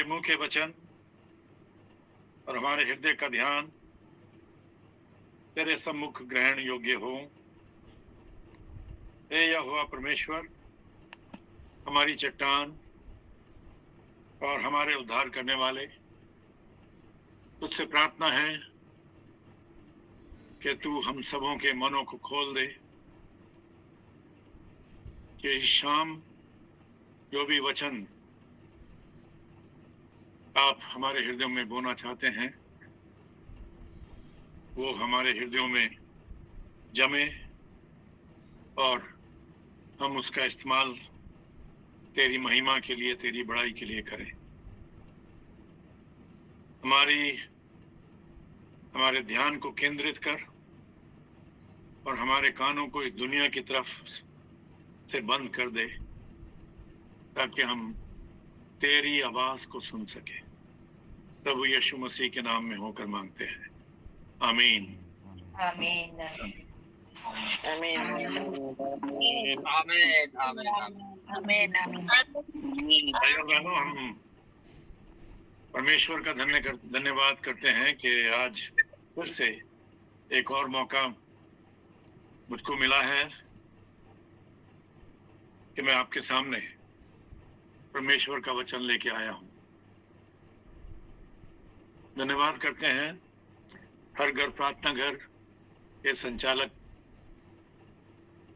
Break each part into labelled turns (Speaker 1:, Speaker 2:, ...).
Speaker 1: हमारे मुंह के वचन और हमारे हृदय का ध्यान तेरे सम्मुख ग्रहण योग्य हो। हे यहोवा परमेश्वर, हमारी चट्टान और हमारे उद्धार करने वाले, तुझसे प्रार्थना है कि तू हम सबों के मनों को खोल दे, कि इस शाम जो भी वचन आप हमारे हृदयों में बोना चाहते हैं वो हमारे हृदयों में जमे और हम उसका इस्तेमाल तेरी महिमा के लिए, तेरी बड़ाई के लिए करें। हमारे ध्यान को केंद्रित कर और हमारे कानों को इस दुनिया की तरफ से बंद कर दे, ताकि हम तेरी आवाज को सुन सके। प्रभु यीशु मसीह के नाम में होकर मांगते हैं, आमीन।
Speaker 2: आमीन।
Speaker 3: आमीन।
Speaker 2: आमीन।
Speaker 1: भाइयों बहनों, हम परमेश्वर का धन्यवाद करते हैं कि आज फिर से एक और मौका मुझको मिला है कि मैं आपके सामने परमेश्वर का वचन लेके आया हूं। धन्यवाद करते हैं हर घर प्रार्थना घर के संचालक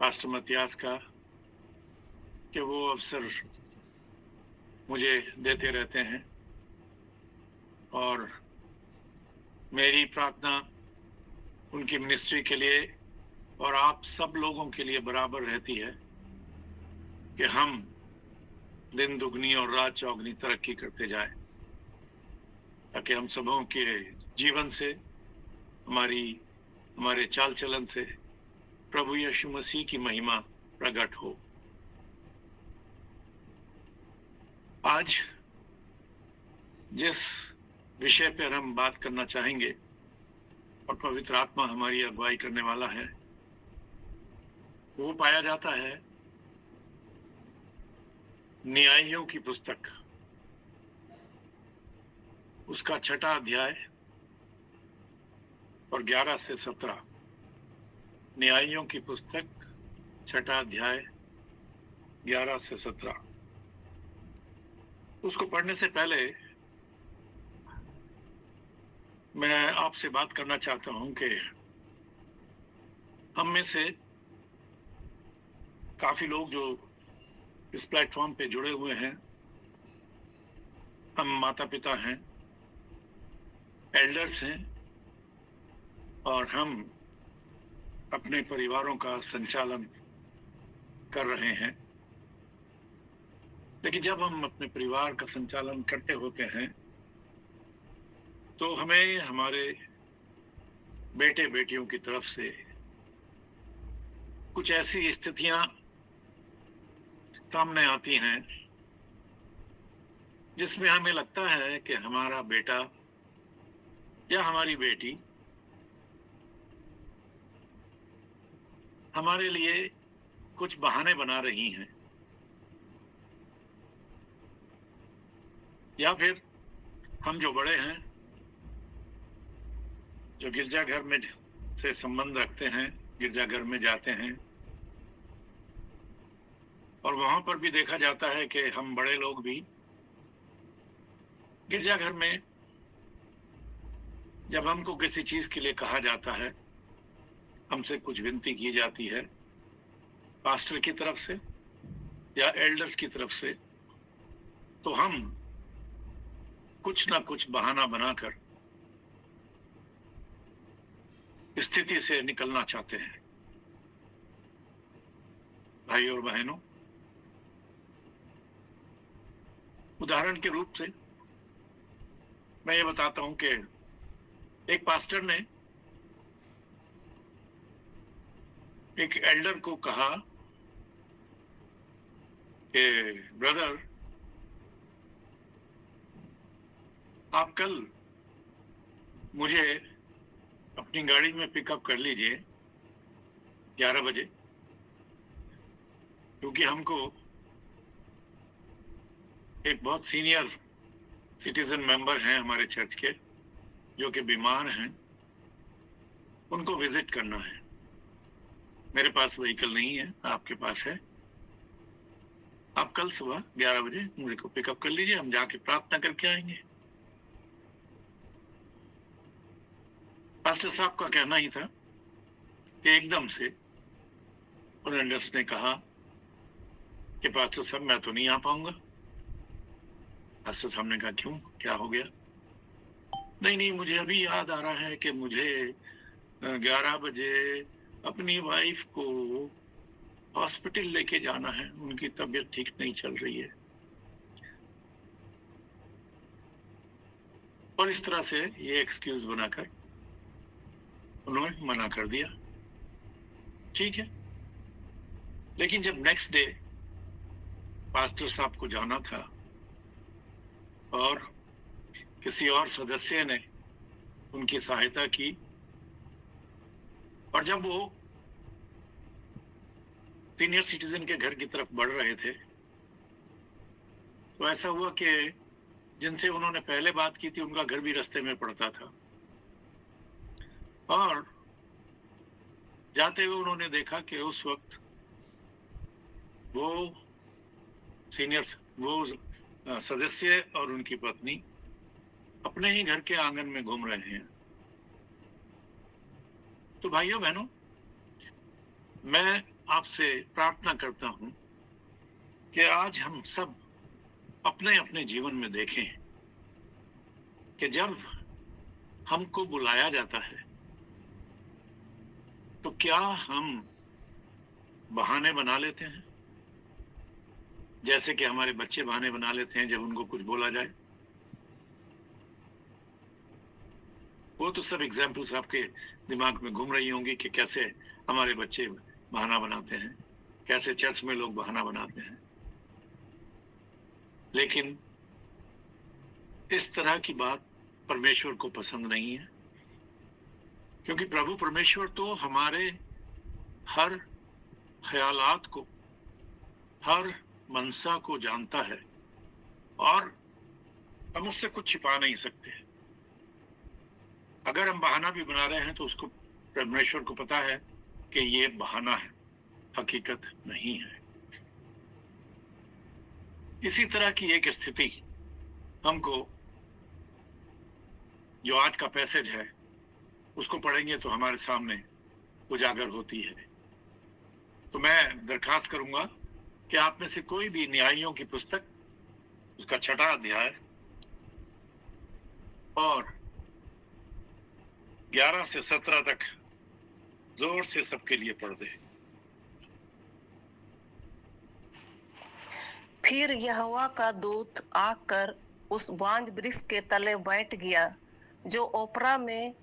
Speaker 1: पास्टर मत्यास का कि वो अवसर मुझे देते रहते हैं और मेरी प्रार्थना उनकी मिनिस्ट्री के लिए और आप सब लोगों के लिए बराबर रहती है कि हम दिन दुगनी और रात चौगनी तरक्की करते जाए, ताकि हम सबों के जीवन से, हमारे चाल चलन से प्रभु यीशु मसीह की महिमा प्रकट हो। आज जिस विषय पर हम बात करना चाहेंगे और पवित्र आत्मा हमारी अगुवाई करने वाला है, वो पाया जाता है न्यायियों की पुस्तक, उसका 6वां अध्याय और 11 से 17। न्यायियों की पुस्तक 6वां अध्याय 11 से 17। उसको पढ़ने से पहले मैं आपसे बात करना चाहता हूं कि हम में से काफी लोग जो इस प्लेटफॉर्म पे जुड़े हुए हैं, हम माता पिता हैं, एल्डर्स हैं और हम अपने परिवारों का संचालन कर रहे हैं। लेकिन जब हम अपने परिवार का संचालन करते होते हैं तो हमें हमारे बेटे बेटियों की तरफ से कुछ ऐसी स्थितियां सामने आती हैं जिसमें हमें लगता है कि हमारा बेटा या हमारी बेटी हमारे लिए कुछ बहाने बना रही हैं, या फिर हम जो बड़े हैं, जो गिरजाघर में से संबंध रखते हैं, गिरजाघर में जाते हैं और वहां पर भी देखा जाता है कि हम बड़े लोग भी गिरजाघर में जब हमको किसी चीज के लिए कहा जाता है, हमसे कुछ विनती की जाती है पास्टर की तरफ से या एल्डर्स की तरफ से, तो हम कुछ ना कुछ बहाना बनाकर स्थिति से निकलना चाहते हैं। भाई और बहनों, उदाहरण के रूप से मैं ये बताता हूं कि एक पास्टर ने एक एल्डर को कहा कि ब्रदर, आप कल मुझे अपनी गाड़ी में पिकअप कर लीजिए 11 बजे, क्योंकि हमको एक बहुत सीनियर सिटीजन मेंबर हैं हमारे चर्च के जो कि बीमार हैं, उनको विजिट करना है। मेरे पास व्हीकल नहीं है, आपके पास है। आप कल सुबह 11 बजे मुझे को पिकअप कर लीजिए, हम जाके प्रार्थना करके आएंगे। पास्टर साहब का कहना ही था कि एकदम से ओरेंडस ने कहा कि पास्टर साहब मैं तो नहीं आ पाऊंगा। पास्टर साहब ने कहा क्यों, क्या हो गया? नहीं, मुझे अभी याद आ रहा है कि मुझे 11 बजे अपनी वाइफ को हॉस्पिटल लेके जाना है, उनकी तबीयत ठीक नहीं चल रही है। और इस तरह से ये एक्सक्यूज बनाकर उन्होंने मना कर दिया। ठीक है, लेकिन जब नेक्स्ट डे पास्टर साहब को जाना था और किसी और सदस्य ने उनकी सहायता की, और जब वो सीनियर सिटीजन के घर की तरफ बढ़ रहे थे तो ऐसा हुआ कि जिनसे उन्होंने पहले बात की थी उनका घर भी रास्ते में पड़ता था, और जाते हुए उन्होंने देखा कि उस वक्त वो सदस्य और उनकी पत्नी अपने ही घर के आंगन में घूम रहे हैं। तो भाइयों बहनों, मैं आपसे प्रार्थना करता हूं कि आज हम सब अपने अपने जीवन में देखें कि जब हमको बुलाया जाता है तो क्या हम बहाने बना लेते हैं, जैसे कि हमारे बच्चे बहाने बना लेते हैं जब उनको कुछ बोला जाए। वो तो सब एग्जाम्पल्स आपके दिमाग में घूम रही होंगी कि कैसे हमारे बच्चे बहाना बनाते हैं, कैसे चर्च में लोग बहाना बनाते हैं। लेकिन इस तरह की बात परमेश्वर को पसंद नहीं है, क्योंकि प्रभु परमेश्वर तो हमारे हर ख्यालात को, हर मनसा को जानता है, और हम उससे कुछ छिपा नहीं सकते। अगर हम बहाना भी बना रहे हैं तो उसको परमेश्वर को पता है कि ये बहाना है, हकीकत नहीं है। इसी तरह की एक स्थिति हमको, जो आज का पैसेज है उसको पढ़ेंगे तो हमारे सामने उजागर होती है। तो मैं दरखास्त करूंगा कि आप में से कोई भी न्यायियों की पुस्तक उसका 6वां अध्याय और 11 से 17 तक जोर से सबके लिए पढ़ दे।
Speaker 4: फिर यहोवा का दूत आकर उस बांज वृक्ष के तले बैठ गया जो ओपरा में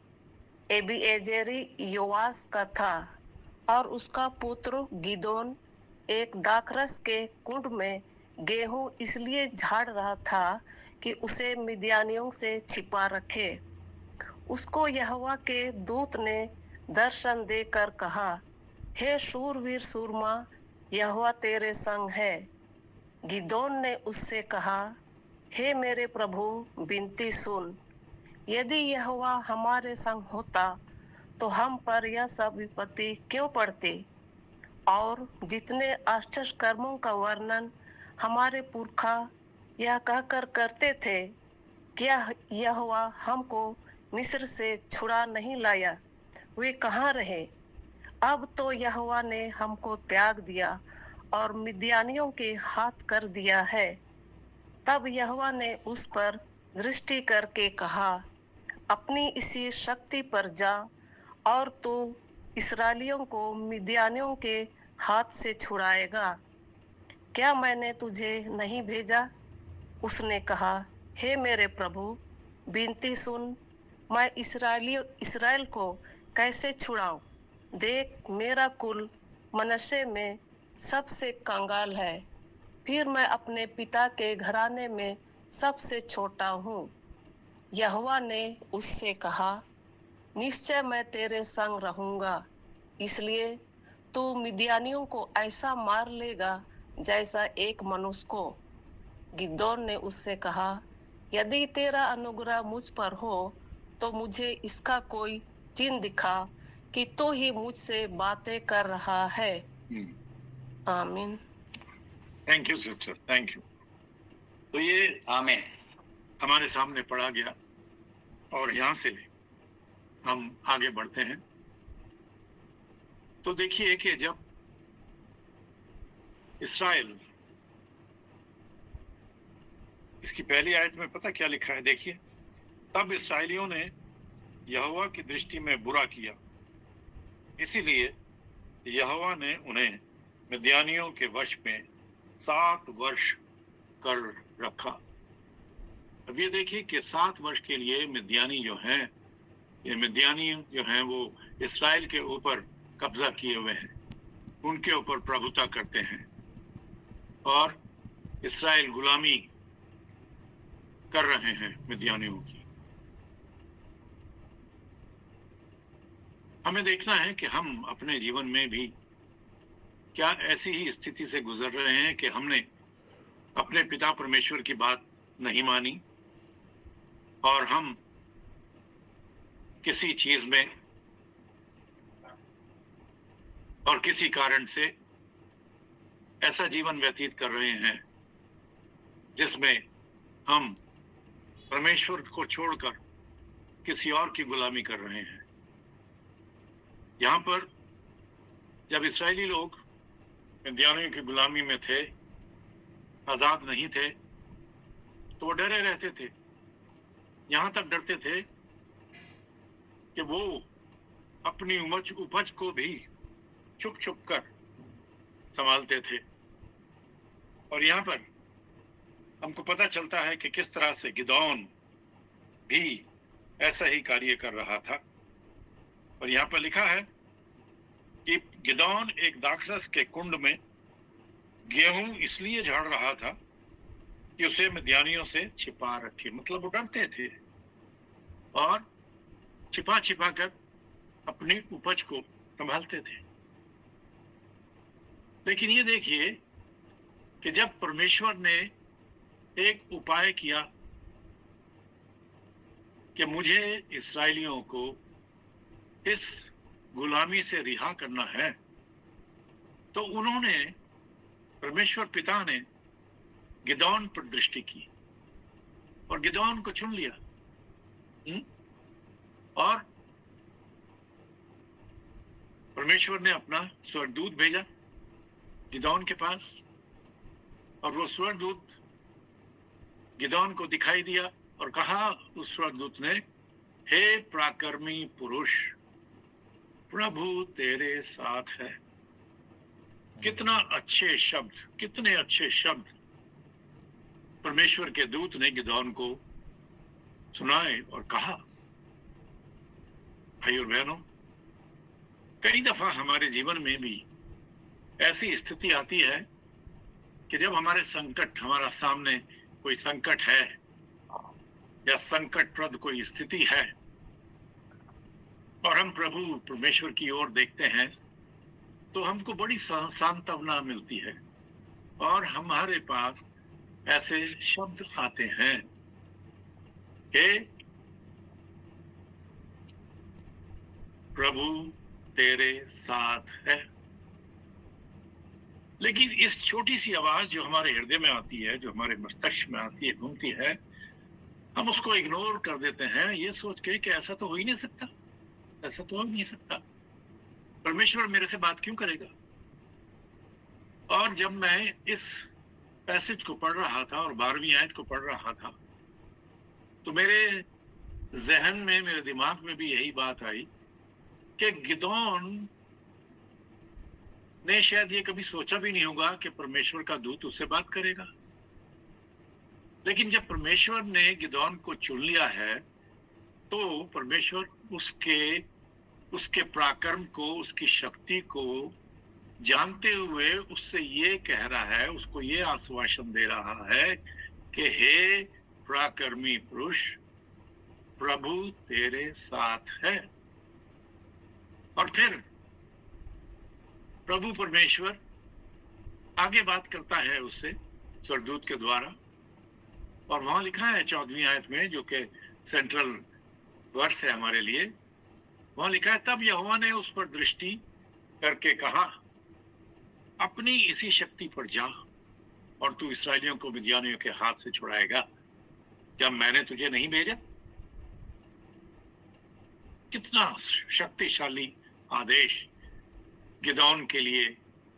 Speaker 4: एबीएजेरी योआस का था, और उसका पुत्र गिदोन एक दाखरस के कुंड में गेहूं इसलिए झाड़ रहा था कि उसे मिद्यानियों से छिपा रखे। उसको यहोवा के दूत ने दर्शन देकर कहा, हे शूरवीर सूरमा, यहोवा तेरे संग है। गिदोन ने उससे कहा, हे मेरे प्रभु, विनती सुन, यदि यहोवा हमारे संग होता तो हम पर यह सब विपत्ति क्यों पड़ती? और जितने आश्चर्य कर्मों का वर्णन हमारे पुरखा यह कहकर करते थे, क्या यहोवा हमको मिस्र से छुड़ा नहीं लाया? वे कहाँ रहे? अब तो यहोवा ने हमको त्याग दिया और मिद्यानियों के हाथ कर दिया है। तब यहोवा ने उस पर दृष्टि करके कहा, अपनी इसी शक्ति पर जा और तू इस्राएलियों को मिद्यानियों के हाथ से छुड़ाएगा। क्या मैंने तुझे नहीं भेजा? उसने कहा, हे मेरे प्रभु, विनती सुन, मैं इस्राएल को कैसे छुड़ाऊं? देख, मेरा कुल मनश्शे में सबसे कंगाल है, फिर मैं अपने पिता के घराने में सबसे छोटा हूँ। यहोवा ने उससे कहा, निश्चय मैं तेरे संग रहूंगा, इसलिए तू मिद्यानियों को ऐसा मार लेगा जैसा एक मनुष्य को। गिदोन ने उससे कहा, यदि तेरा अनुग्रह मुझ पर हो तो मुझे इसका कोई चिन्ह दिखा कि तू ही मुझसे बातें कर रहा है। आमीन।
Speaker 1: Thank you sister, thank you. तो ये
Speaker 3: आमीन।
Speaker 1: हमारे सामने पढ़ा गया और यहाँ से हम आगे बढ़ते हैं। तो देखिए कि जब इस्राएल, इसकी पहली आयत में पता क्या लिखा है, देखिए, तब इस्राएलियों ने यहोवा की दृष्टि में बुरा किया, इसीलिए यहोवा ने उन्हें मिद्यानियों के वश में 7 वर्ष कर रखा। अब ये देखिए कि 7 वर्ष के लिए मिद्यानी जो हैं, ये मिद्यानी जो हैं वो इस्राएल के ऊपर कब्जा किए हुए हैं, उनके ऊपर प्रभुता करते हैं और इस्राएल गुलामी कर रहे हैं मिद्यानियों की। हमें देखना है कि हम अपने जीवन में भी क्या ऐसी ही स्थिति से गुजर रहे हैं कि हमने अपने पिता परमेश्वर की बात नहीं मानी और हम किसी चीज में और किसी कारण से ऐसा जीवन व्यतीत कर रहे हैं जिसमें हम परमेश्वर को छोड़कर किसी और की गुलामी कर रहे हैं। यहाँ पर जब इस्राएली लोग मिद्यानियों की गुलामी में थे, आजाद नहीं थे, तो वो डरे रहते थे। यहाँ तक डरते थे कि वो अपनी उपज को भी छुप छुप कर संभालते थे। और यहाँ पर हमको पता चलता है कि किस तरह से गिदोन भी ऐसा ही कार्य कर रहा था। और यहाँ पर लिखा है कि गिदोन एक दाखरस के कुंड में गेहूं इसलिए झाड़ रहा था कि उसे मिद्यानियों से छिपा रखे, मतलब वो डरते थे और छिपा छिपा कर अपनी उपज को संभालते थे। लेकिन ये देखिए कि जब परमेश्वर ने एक उपाय किया कि मुझे इस्राएलियों को इस गुलामी से रिहा करना है, तो उन्होंने, परमेश्वर पिता ने गिदोन पर दृष्टि की और गिदोन को चुन लिया। और परमेश्वर ने अपना स्वर्गदूत भेजा गिदोन के पास और वो स्वर्गदूत गिदोन को दिखाई दिया और कहा उस स्वर्गदूत ने, हे पराक्रमी पुरुष, प्रभु तेरे साथ है। कितना अच्छे शब्द, कितने अच्छे शब्द परमेश्वर के दूत ने गिदोन को सुनाए और कहा। भाई और बहनों, कई दफा हमारे जीवन में भी ऐसी स्थिति आती है कि जब हमारे संकट, हमारा सामने कोई संकट है या संकटप्रद कोई स्थिति है और हम प्रभु परमेश्वर की ओर देखते हैं, तो हमको बड़ी सांत्वना मिलती है और हमारे पास ऐसे शब्द आते हैं कि प्रभु तेरे साथ है। लेकिन इस छोटी सी आवाज जो हमारे हृदय में आती है, जो हमारे मस्तिष्क में आती है, घूमती है, हम उसको इग्नोर कर देते हैं ये सोच के कि ऐसा तो हो ही नहीं सकता, ऐसा तो हो ही नहीं सकता, परमेश्वर मेरे से बात क्यों करेगा। और जब मैं इस पैसेज को पढ़ रहा था और 12वीं आयत को पढ़ रहा था, तो मेरे जहन में, मेरे दिमाग में भी यही बात आई कि गिदोन ने शायद ये कभी सोचा भी नहीं होगा कि परमेश्वर का दूत उससे बात करेगा। लेकिन जब परमेश्वर ने गिदोन को चुन लिया है, तो परमेश्वर उसके पराक्रम को, उसकी शक्ति को जानते हुए उससे ये कह रहा है, उसको ये आश्वासन दे रहा है कि हे पराक्रमी पुरुष, प्रभु तेरे साथ है। और फिर प्रभु परमेश्वर आगे बात करता है उससे स्वर्गदूत के द्वारा और वहां लिखा है 14वीं आयत में, जो कि सेंट्रल वर्स है हमारे लिए, वहां लिखा है, तब यहोवा ने उस पर दृष्टि करके कहा, अपनी इसी शक्ति पर जा और तू इसराइलियों को मिद्यानियों के हाथ से छुड़ाएगा। क्या मैंने तुझे नहीं भेजा? कितना शक्तिशाली आदेश गिदौन के लिए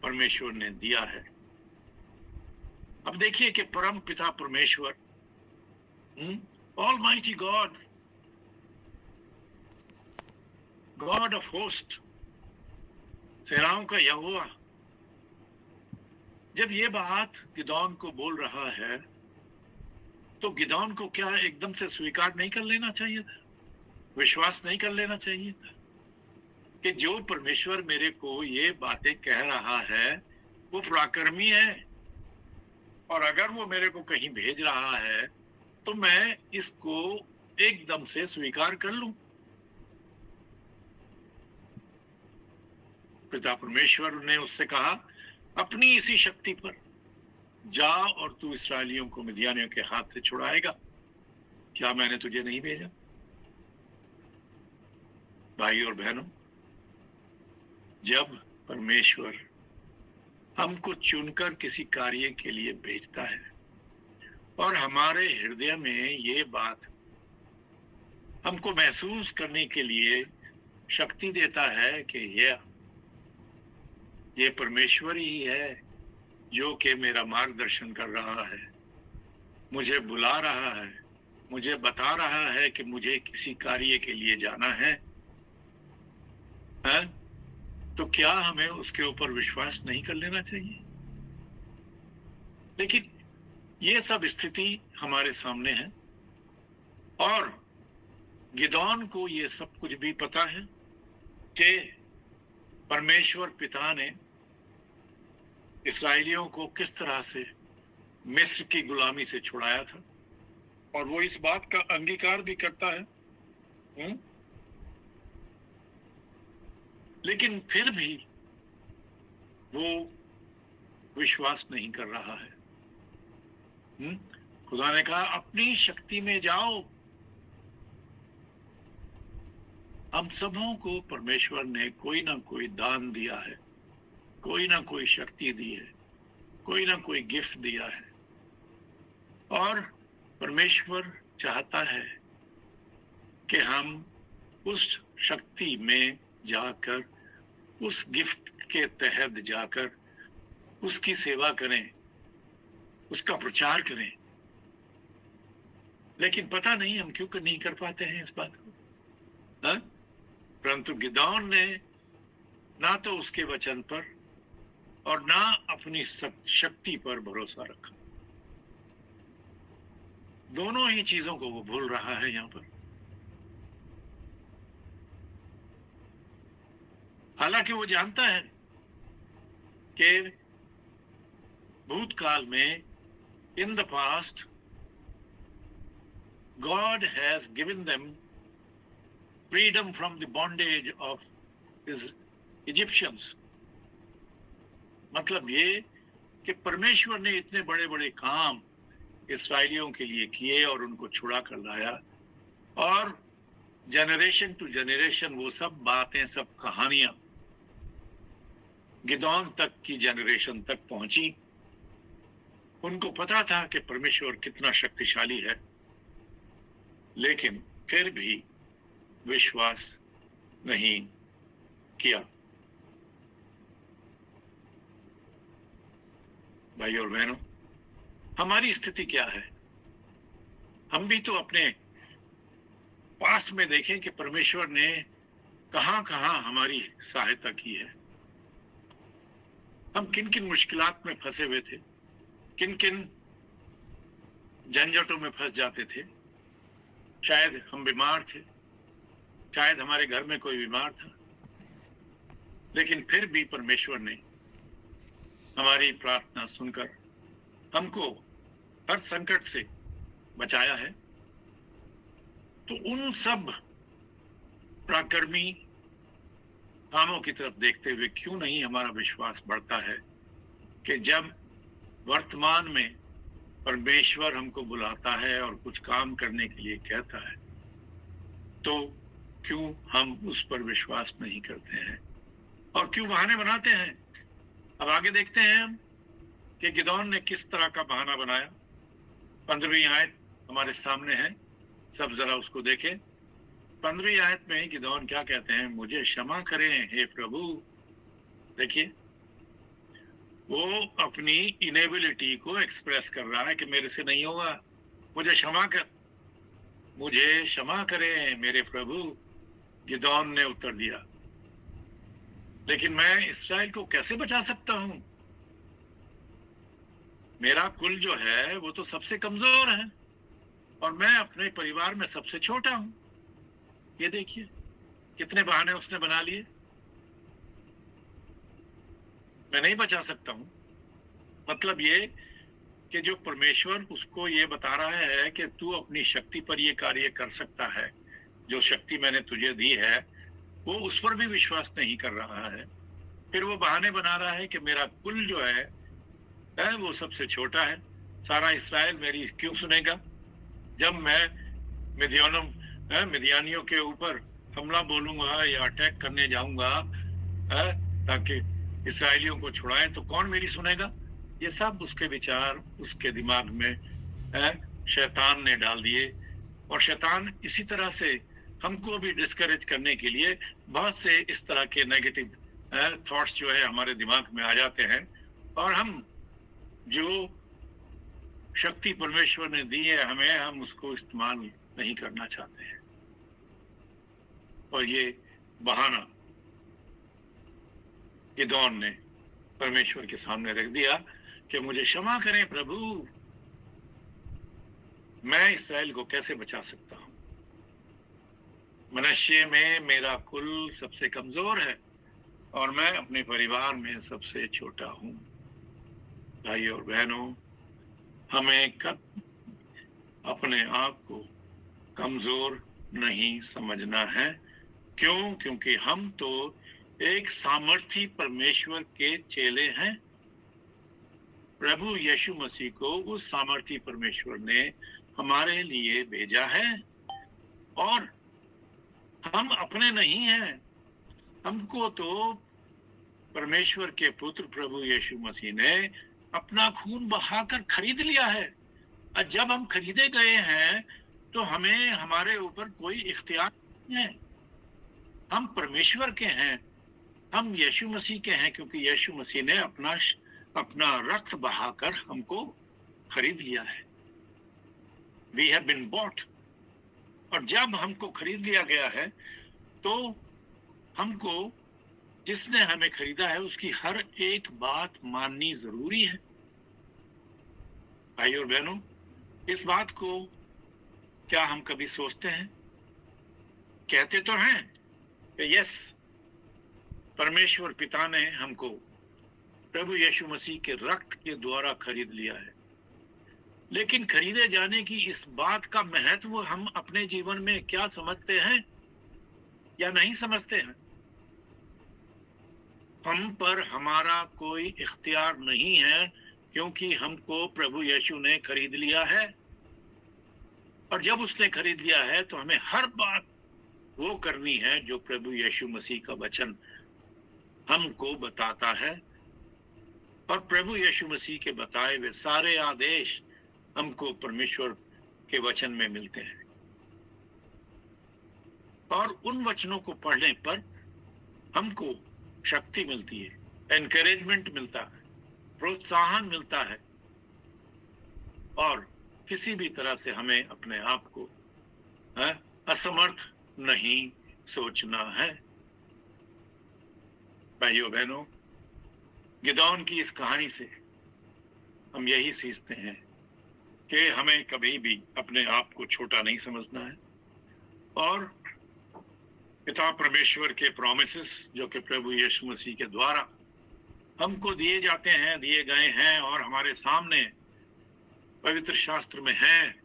Speaker 1: परमेश्वर ने दिया है। अब देखिए कि परम पिता परमेश्वर, almighty God, God of host, सेनाओं का यहोवा, जब ये बात गिदौन को बोल रहा है तो गिदौन को क्या एकदम से स्वीकार नहीं कर लेना चाहिए था? विश्वास नहीं कर लेना चाहिए था कि जो परमेश्वर मेरे को ये बातें कह रहा है वो पराक्रमी है, और अगर वो मेरे को कहीं भेज रहा है तो मैं इसको एकदम से स्वीकार कर लूं? पिता परमेश्वर ने उससे कहा, अपनी इसी शक्ति पर जा और तू इसराइलियों को मिद्यानियों के हाथ से छुड़ाएगा। क्या मैंने तुझे नहीं भेजा? भाई और बहनों, जब परमेश्वर हमको चुनकर किसी कार्य के लिए भेजता है और हमारे हृदय में ये बात हमको महसूस करने के लिए शक्ति देता है कि ये परमेश्वर ही है जो कि मेरा मार्गदर्शन कर रहा है, मुझे बुला रहा है, मुझे बता रहा है कि मुझे किसी कार्य के लिए जाना है, तो क्या हमें उसके ऊपर विश्वास नहीं कर लेना चाहिए? लेकिन ये सब स्थिति हमारे सामने है और गिदौन को ये सब कुछ भी पता है कि परमेश्वर पिता ने इसराइलियों को किस तरह से मिस्र की गुलामी से छुड़ाया था, और वो इस बात का अंगीकार भी करता है। लेकिन फिर भी वो विश्वास नहीं कर रहा है। खुदा ने कहा, अपनी शक्ति में जाओ। हम सबों को परमेश्वर ने कोई ना कोई दान दिया है, कोई ना कोई शक्ति दी है, कोई ना कोई गिफ्ट दिया है, और परमेश्वर चाहता है कि हम उस शक्ति में जाकर, उस गिफ्ट के तहत जाकर उसकी सेवा करें, उसका प्रचार करें। लेकिन पता नहीं हम क्यों नहीं कर पाते हैं इस बात को। परंतु गिदौन ने ना तो उसके वचन पर और ना अपनी शक्ति पर भरोसा रखा। दोनों ही चीजों को वो भूल रहा है यहां पर। हालांकि वो जानता है कि भूतकाल में, in the past, God has given them freedom from the bondage of his Egyptians। मतलब ये कि परमेश्वर ने इतने बड़े बड़े काम इसराइलियों के लिए किए और उनको छुड़ा कर लाया, और जनरेशन टू जनरेशन वो सब बातें, सब कहानियां गिदौन तक की जनरेशन तक पहुंची। उनको पता था कि परमेश्वर कितना शक्तिशाली है, लेकिन फिर भी विश्वास नहीं किया। भाई और बहनों, हमारी स्थिति क्या है? हम भी तो अपने पास में देखें कि परमेश्वर ने कहां कहां हमारी सहायता की है। हम किन किन मुश्किलात में फंसे हुए थे, किन किन झंझटों में फंस जाते थे। शायद हम बीमार थे, शायद हमारे घर में कोई बीमार था, लेकिन फिर भी परमेश्वर ने हमारी प्रार्थना सुनकर हमको हर संकट से बचाया है। तो उन सब पराक्रमी कामों की तरफ देखते हुए क्यों नहीं हमारा विश्वास बढ़ता है कि जब वर्तमान में परमेश्वर हमको बुलाता है और कुछ काम करने के लिए कहता है, तो क्यों हम उस पर विश्वास नहीं करते हैं और क्यों बहाने बनाते हैं? अब आगे देखते हैं हम कि गिदोन ने किस तरह का बहाना बनाया। 15वीं आयत हमारे सामने है, सब जरा उसको देखें। 15वीं आयत में गिदोन क्या कहते हैं? मुझे क्षमा करें हे प्रभु। देखिए, वो अपनी इनेबिलिटी को एक्सप्रेस कर रहा है कि मेरे से नहीं होगा, मुझे क्षमा कर, मुझे क्षमा करें मेरे प्रभु। गिदोन ने उत्तर दिया, लेकिन मैं इस्राएल को कैसे बचा सकता हूं? मेरा कुल जो है वो तो सबसे कमजोर है और मैं अपने परिवार में सबसे छोटा हूं। ये देखिए कितने बहाने उसने बना लिए। मैं नहीं बचा सकता हूं। मतलब ये कि जो परमेश्वर उसको ये बता रहा है कि तू अपनी शक्ति पर ये कार्य कर सकता है, जो शक्ति मैंने तुझे दी है, वो उस पर भी विश्वास नहीं कर रहा है। फिर वो बहाने बना रहा है कि मेरा कुल जो है वो सबसे छोटा है, सारा इस्राएल मेरी क्यों सुनेगा? जब मैं मिदियानियों के ऊपर हमला बोलूंगा या अटैक करने जाऊंगा ताकि इस्राएलियों को छुड़ाए, तो कौन मेरी सुनेगा? ये सब उसके विचार उसके दिमाग में शैतान ने डाल दिए। और शैतान इसी तरह से हमको भी डिस्करेज करने के लिए बहुत से इस तरह के नेगेटिव थॉट्स जो है हमारे दिमाग में आ जाते हैं और हम जो शक्ति परमेश्वर ने दी है हमें, हम उसको इस्तेमाल नहीं करना चाहते हैं। और ये बहाना गिदोन ने परमेश्वर के सामने रख दिया कि मुझे क्षमा करें प्रभु, मैं इस्राएल को कैसे बचा सकता हूं? मनुष्य में मेरा कुल सबसे कमजोर है और मैं अपने परिवार में सबसे छोटा हूं। भाई और बहनों, हमें कब अपने आप को कमजोर नहीं समझना है। क्यों? क्योंकि हम तो एक सामर्थी परमेश्वर के चेले हैं। प्रभु यीशु मसीह को उस सामर्थी परमेश्वर ने हमारे लिए भेजा है और हम अपने नहीं हैं। हमको तो परमेश्वर के पुत्र प्रभु यीशु मसीह ने अपना खून बहाकर खरीद लिया है। और जब हम खरीदे गए हैं तो हमें हमारे ऊपर कोई इख्तियार नहीं है। हम परमेश्वर के हैं, हम यीशु मसीह के हैं, क्योंकि यीशु मसीह ने अपना रक्त बहाकर हमको खरीद लिया है। We have been bought। और जब हमको खरीद लिया गया है तो हमको जिसने हमें खरीदा है उसकी हर एक बात माननी जरूरी है। भाई और बहनों, इस बात को क्या हम कभी सोचते हैं? कहते तो हैं कि यस, परमेश्वर पिता ने हमको प्रभु यीशु मसीह के रक्त के द्वारा खरीद लिया है, लेकिन खरीदे जाने की इस बात का महत्व हम अपने जीवन में क्या समझते हैं या नहीं समझते हैं? हम पर हमारा कोई इख्तियार नहीं है, क्योंकि हमको प्रभु यीशु ने खरीद लिया है। और जब उसने खरीद लिया है तो हमें हर बात वो करनी है जो प्रभु यीशु मसीह का वचन हमको बताता है। और प्रभु यीशु मसीह के बताए हुए सारे आदेश हमको परमेश्वर के वचन में मिलते हैं। और उन वचनों को पढ़ने पर हमको शक्ति मिलती है, एनकरेजमेंट मिलता है, प्रोत्साहन मिलता है और किसी भी तरह से हमें अपने आप को असमर्थ नहीं सोचना है। भाइयों बहनों, गिदोन की इस कहानी से हम यही सीखते हैं कि हमें कभी भी अपने आप को छोटा नहीं समझना है और पिता परमेश्वर के प्रॉमिसेस जो कि प्रभु यीशु मसीह के द्वारा हमको दिए जाते हैं, दिए गए हैं और हमारे सामने पवित्र शास्त्र में हैं,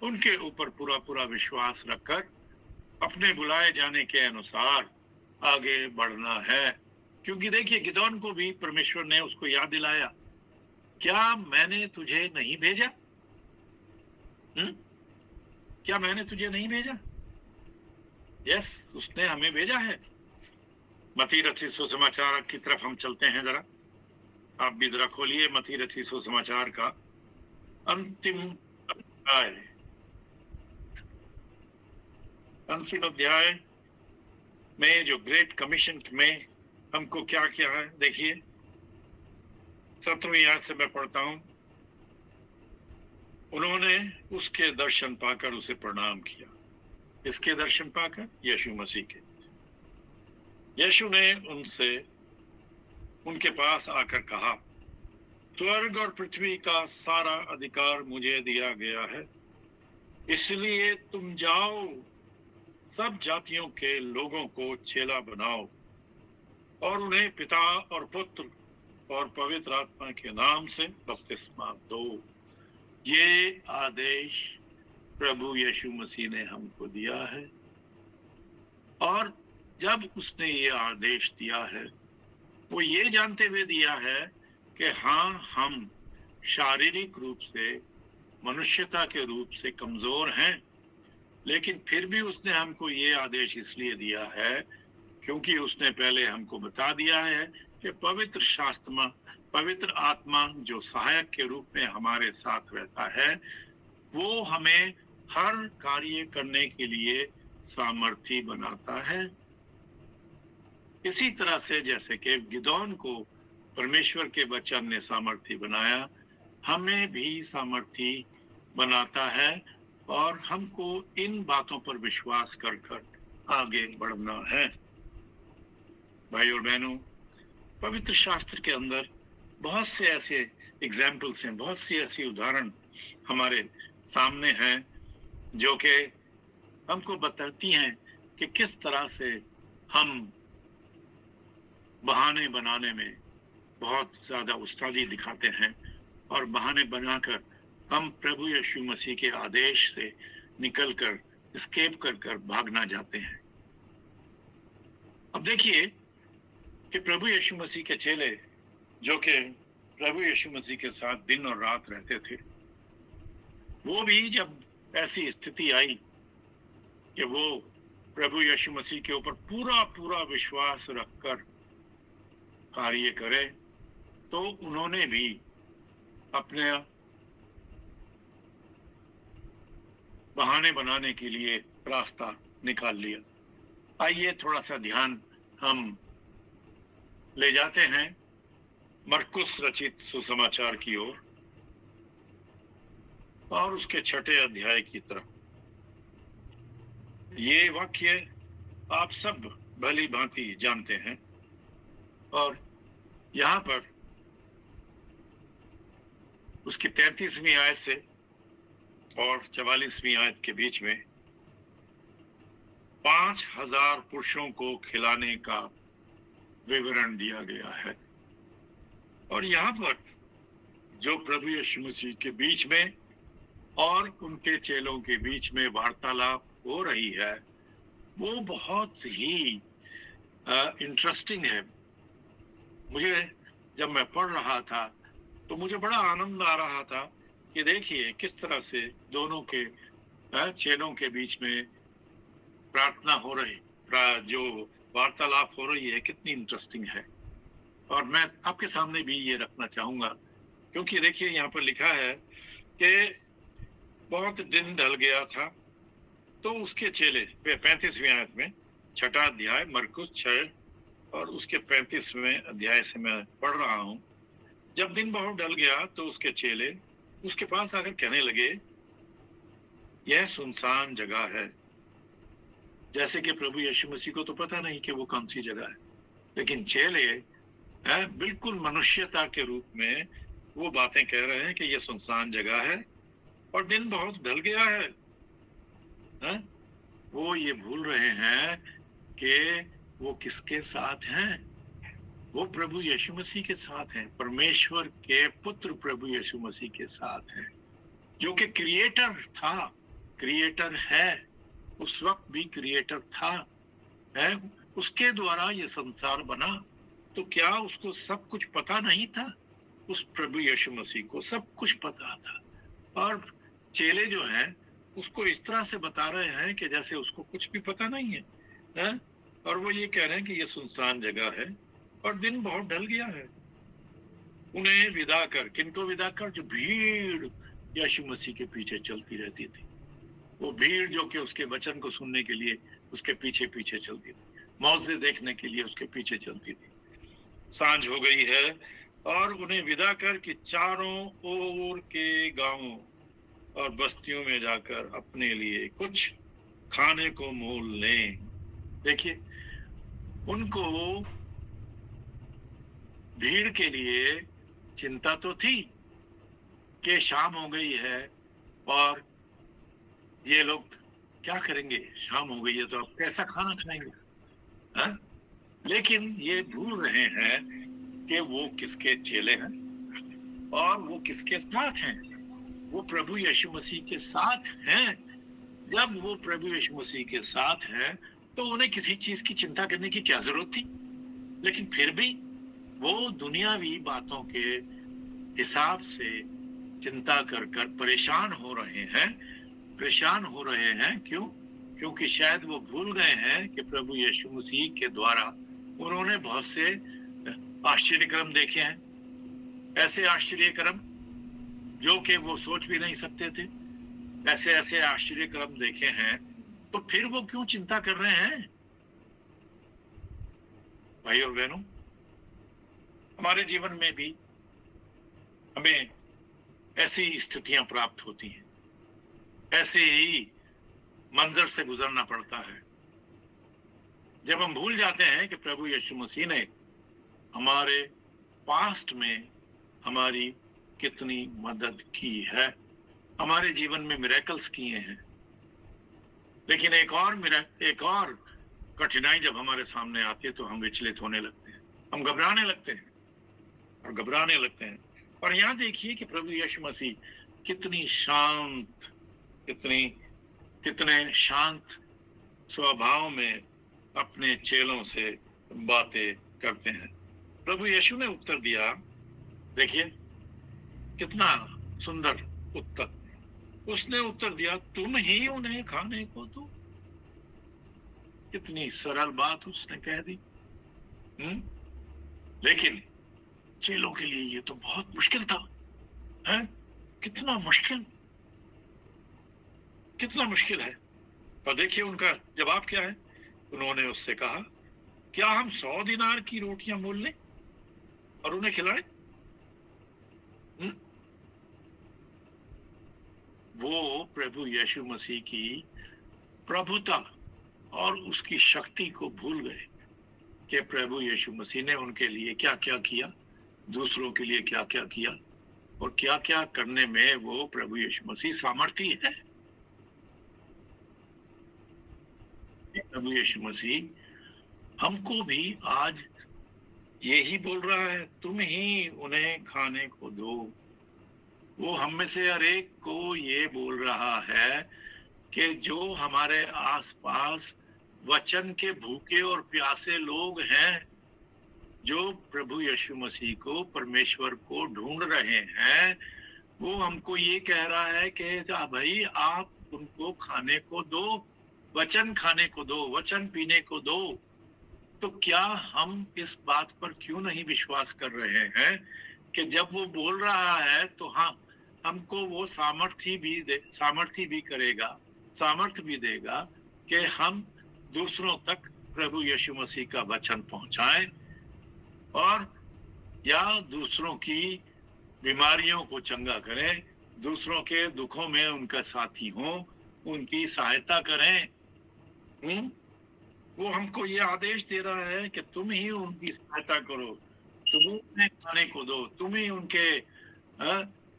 Speaker 1: उनके ऊपर पूरा पूरा विश्वास रखकर अपने बुलाए जाने के अनुसार आगे बढ़ना है। क्योंकि देखिए, गिदोन को भी परमेश्वर ने उसको याद दिलाया क्या मैंने तुझे नहीं भेजा? क्या मैंने तुझे नहीं भेजा? यस, उसने हमें भेजा है। मत्ती रचित सुसमाचार की तरफ हम चलते हैं जरा। आप भी जरा खोलिए मत्ती रचित सुसमाचार का अंतिम अध्याय। अंतिम अध्याय में जो ग्रेट कमीशन में हमको क्या किया है, देखिए 17वीं आयत से मैं पढ़ता हूं। उन्होंने उसके दर्शन पाकर उसे प्रणाम किया। इसके दर्शन पाकर? यीशु मसीह के। यीशु ने उनके पास आकर कहा, स्वर्ग और पृथ्वी का सारा अधिकार मुझे दिया गया है, इसलिए तुम जाओ, सब जातियों के लोगों को चेला बनाओ और उन्हें पिता और पुत्र और पवित्र आत्मा के नाम से बपतिस्मा दो। ये आदेश प्रभु यीशु मसीह ने हमको दिया है। और जब उसने ये आदेश दिया है, वो ये जानते हुए दिया है कि हाँ, हम शारीरिक रूप से, मनुष्यता के रूप से कमजोर हैं, लेकिन फिर भी उसने हमको ये आदेश इसलिए दिया है क्योंकि उसने पहले हमको बता दिया है कि पवित्र शास्त्र में पवित्र आत्मा जो सहायक के रूप में हमारे साथ रहता है, वो हमें हर कार्य करने के लिए सामर्थी बनाता है। इसी तरह से जैसे कि गिदोन को परमेश्वर के वचन ने सामर्थी बनाया, हमें भी सामर्थी बनाता है और हमको इन बातों पर विश्वास कर कर आगे बढ़ना है। भाई और बहनों, पवित्र शास्त्र के अंदर बहुत से ऐसे एग्जाम्पल्स हैं, बहुत सी ऐसी उदाहरण हमारे सामने हैं जो कि हमको बताती हैं कि किस तरह से हम बहाने बनाने में बहुत ज्यादा उस्तादी दिखाते हैं और बहाने बनाकर हम प्रभु यीशु मसीह के आदेश से निकलकर एस्केप कर भागना जाते हैं। अब देखिए कि प्रभु यीशु मसीह के चेले जो कि प्रभु यीशु मसीह के साथ दिन और रात रहते थे, वो भी जब ऐसी स्थिति आई कि वो प्रभु यीशु मसीह के ऊपर पूरा पूरा विश्वास रखकर कार्य करे, तो उन्होंने भी अपने बहाने बनाने के लिए रास्ता निकाल लिया। आइए थोड़ा सा ध्यान हम ले जाते हैं मरकुस रचित सुसमाचार की ओर और उसके 6ठे अध्याय की तरफ। ये वाक्य आप सब भली भांति जानते हैं और यहाँ पर उसकी 33वीं आयत से और 44वीं आयत के बीच में 5000 पुरुषों को खिलाने का विवरण दिया गया है। और यहाँ पर जो प्रभु यीशु मसीह के बीच में और उनके चेलों के बीच में वार्तालाप हो रही है, वो बहुत ही इंटरेस्टिंग है। मुझे जब मैं पढ़ रहा था तो मुझे बड़ा आनंद आ रहा था कि देखिए किस तरह से दोनों के चेलों के बीच में प्रार्थना हो रही, जो वार्तालाप हो रही है, कितनी इंटरेस्टिंग है। और मैं आपके सामने भी ये रखना चाहूंगा क्योंकि देखिए यहाँ पर लिखा है कि बहुत दिन ढल गया था तो उसके चेले 35वीं आयत में 6ठा अध्याय मरकुस 6 और उसके 35वें अध्याय से मैं पढ़ रहा हूँ। जब दिन बहुत ढल गया तो उसके चेले उसके पास आकर कहने लगे, यह सुनसान जगह है। जैसे कि प्रभु यीशु मसीह को तो पता नहीं कि वो कौन सी जगह है, लेकिन चेले बिल्कुल मनुष्यता के रूप में वो बातें कह रहे हैं कि ये सुनसान जगह है और दिन बहुत ढल गया है। वो ये भूल रहे हैं कि वो किसके साथ हैं। वो प्रभु यीशु मसीह के साथ हैं, परमेश्वर के पुत्र प्रभु यीशु मसीह के साथ हैं, जो कि क्रिएटर था, क्रिएटर है, उस वक्त भी क्रिएटर था, है, उसके द्वारा ये संसार बना। तो क्या उसको सब कुछ पता नहीं था? उस प्रभु यीशु मसीह को सब कुछ पता था, और चेले जो हैं उसको इस तरह से बता रहे हैं कि जैसे उसको कुछ भी पता नहीं है, हैं? और वो ये कह रहे हैं कि ये सुनसान जगह है और दिन बहुत ढल गया है। उन्हें विदा कर, किनको विदा कर? जो भीड़ यीशु मसीह के पीछे चलती रहती थी, वो भीड़ जो कि उसके वचन को सुनने के लिए उसके पीछे पीछे चलती थी, मौजे देखने के लिए उसके पीछे चलती थी। सांझ हो गई है और उन्हें विदा कर कि चारों ओर के गांवों और बस्तियों में जाकर अपने लिए कुछ खाने को मोल लें। देखिए, उनको भीड़ के लिए चिंता तो थी कि शाम हो गई है और ये लोग क्या करेंगे, शाम हो गई है तो अब कैसा खाना खाएंगे, हाँ? लेकिन ये भूल रहे हैं कि वो किसके चेले हैं और वो किसके साथ हैं। वो प्रभु यीशु मसीह के साथ हैं। जब वो प्रभु यीशु मसीह के साथ हैं तो उन्हें किसी चीज की चिंता करने की क्या जरूरत थी। लेकिन फिर भी वो दुनियावी बातों के हिसाब से चिंता कर कर परेशान हो रहे हैं। परेशान हो रहे हैं क्यों? क्योंकि शायद वो भूल गए हैं कि प्रभु यीशु मसीह के द्वारा उन्होंने बहुत से आश्चर्यक्रम देखे हैं। ऐसे आश्चर्यक्रम जो कि वो सोच भी नहीं सकते थे, ऐसे ऐसे आश्चर्यक्रम देखे हैं। तो फिर वो क्यों चिंता कर रहे हैं? भाई और बहनों, हमारे जीवन में भी हमें ऐसी स्थितियां प्राप्त होती हैं, ऐसे ही मंजर से गुजरना पड़ता है जब हम भूल जाते हैं कि प्रभु यीशु मसीह ने हमारे पास्ट में हमारी कितनी मदद की है, हमारे जीवन में मिरेकल्स किए हैं। लेकिन एक और कठिनाई जब हमारे सामने आती है तो हम विचलित होने लगते हैं, हम घबराने लगते हैं। और यहाँ देखिए कि प्रभु यीशु मसीह कितनी शांत, कितने शांत स्वभाव में अपने चेलों से बातें करते हैं। प्रभु यीशु ने उत्तर दिया, देखिए कितना सुंदर उत्तर। उसने उत्तर दिया, तुम ही उन्हें खाने को दो। कितनी सरल बात उसने कह दी। लेकिन चेलों के लिए ये तो बहुत मुश्किल था, है? कितना मुश्किल है। और देखिए उनका जवाब क्या है। उन्होंने उससे कहा, क्या हम 100 दिनार की रोटियां मोल लें और उन्हें खिलाएं? वो प्रभु यीशु मसीह की प्रभुता और उसकी शक्ति को भूल गए कि प्रभु यीशु मसीह ने उनके लिए क्या क्या किया, दूसरों के लिए क्या क्या किया और क्या क्या करने में वो प्रभु यीशु मसीह सामर्थी है। प्रभु यीशु मसीह हमको भी आज यही बोल रहा है, तुम ही उन्हें खाने को दो। वो हम में से हर एक को ये बोल रहा है कि जो हमारे आसपास वचन के भूखे और प्यासे लोग हैं, जो प्रभु यीशु मसीह को, परमेश्वर को ढूंढ रहे हैं, वो हमको ये कह रहा है कि भाई आप उनको खाने को दो, वचन खाने को दो, वचन पीने को दो। तो क्या हम इस बात पर क्यों नहीं विश्वास कर रहे हैं कि जब वो बोल रहा है तो हाँ, हमको वो सामर्थ्य भी देगा कि हम दूसरों तक प्रभु यीशु मसीह का वचन पहुंचाएं और या दूसरों की बीमारियों को चंगा करें, दूसरों के दुखों में उनका साथी हों, उनकी सहायता करें। वो हमको ये आदेश दे रहा है कि तुम ही उनकी सहायता करो, तुम उन्हें खाने को दो, तुम ही उनके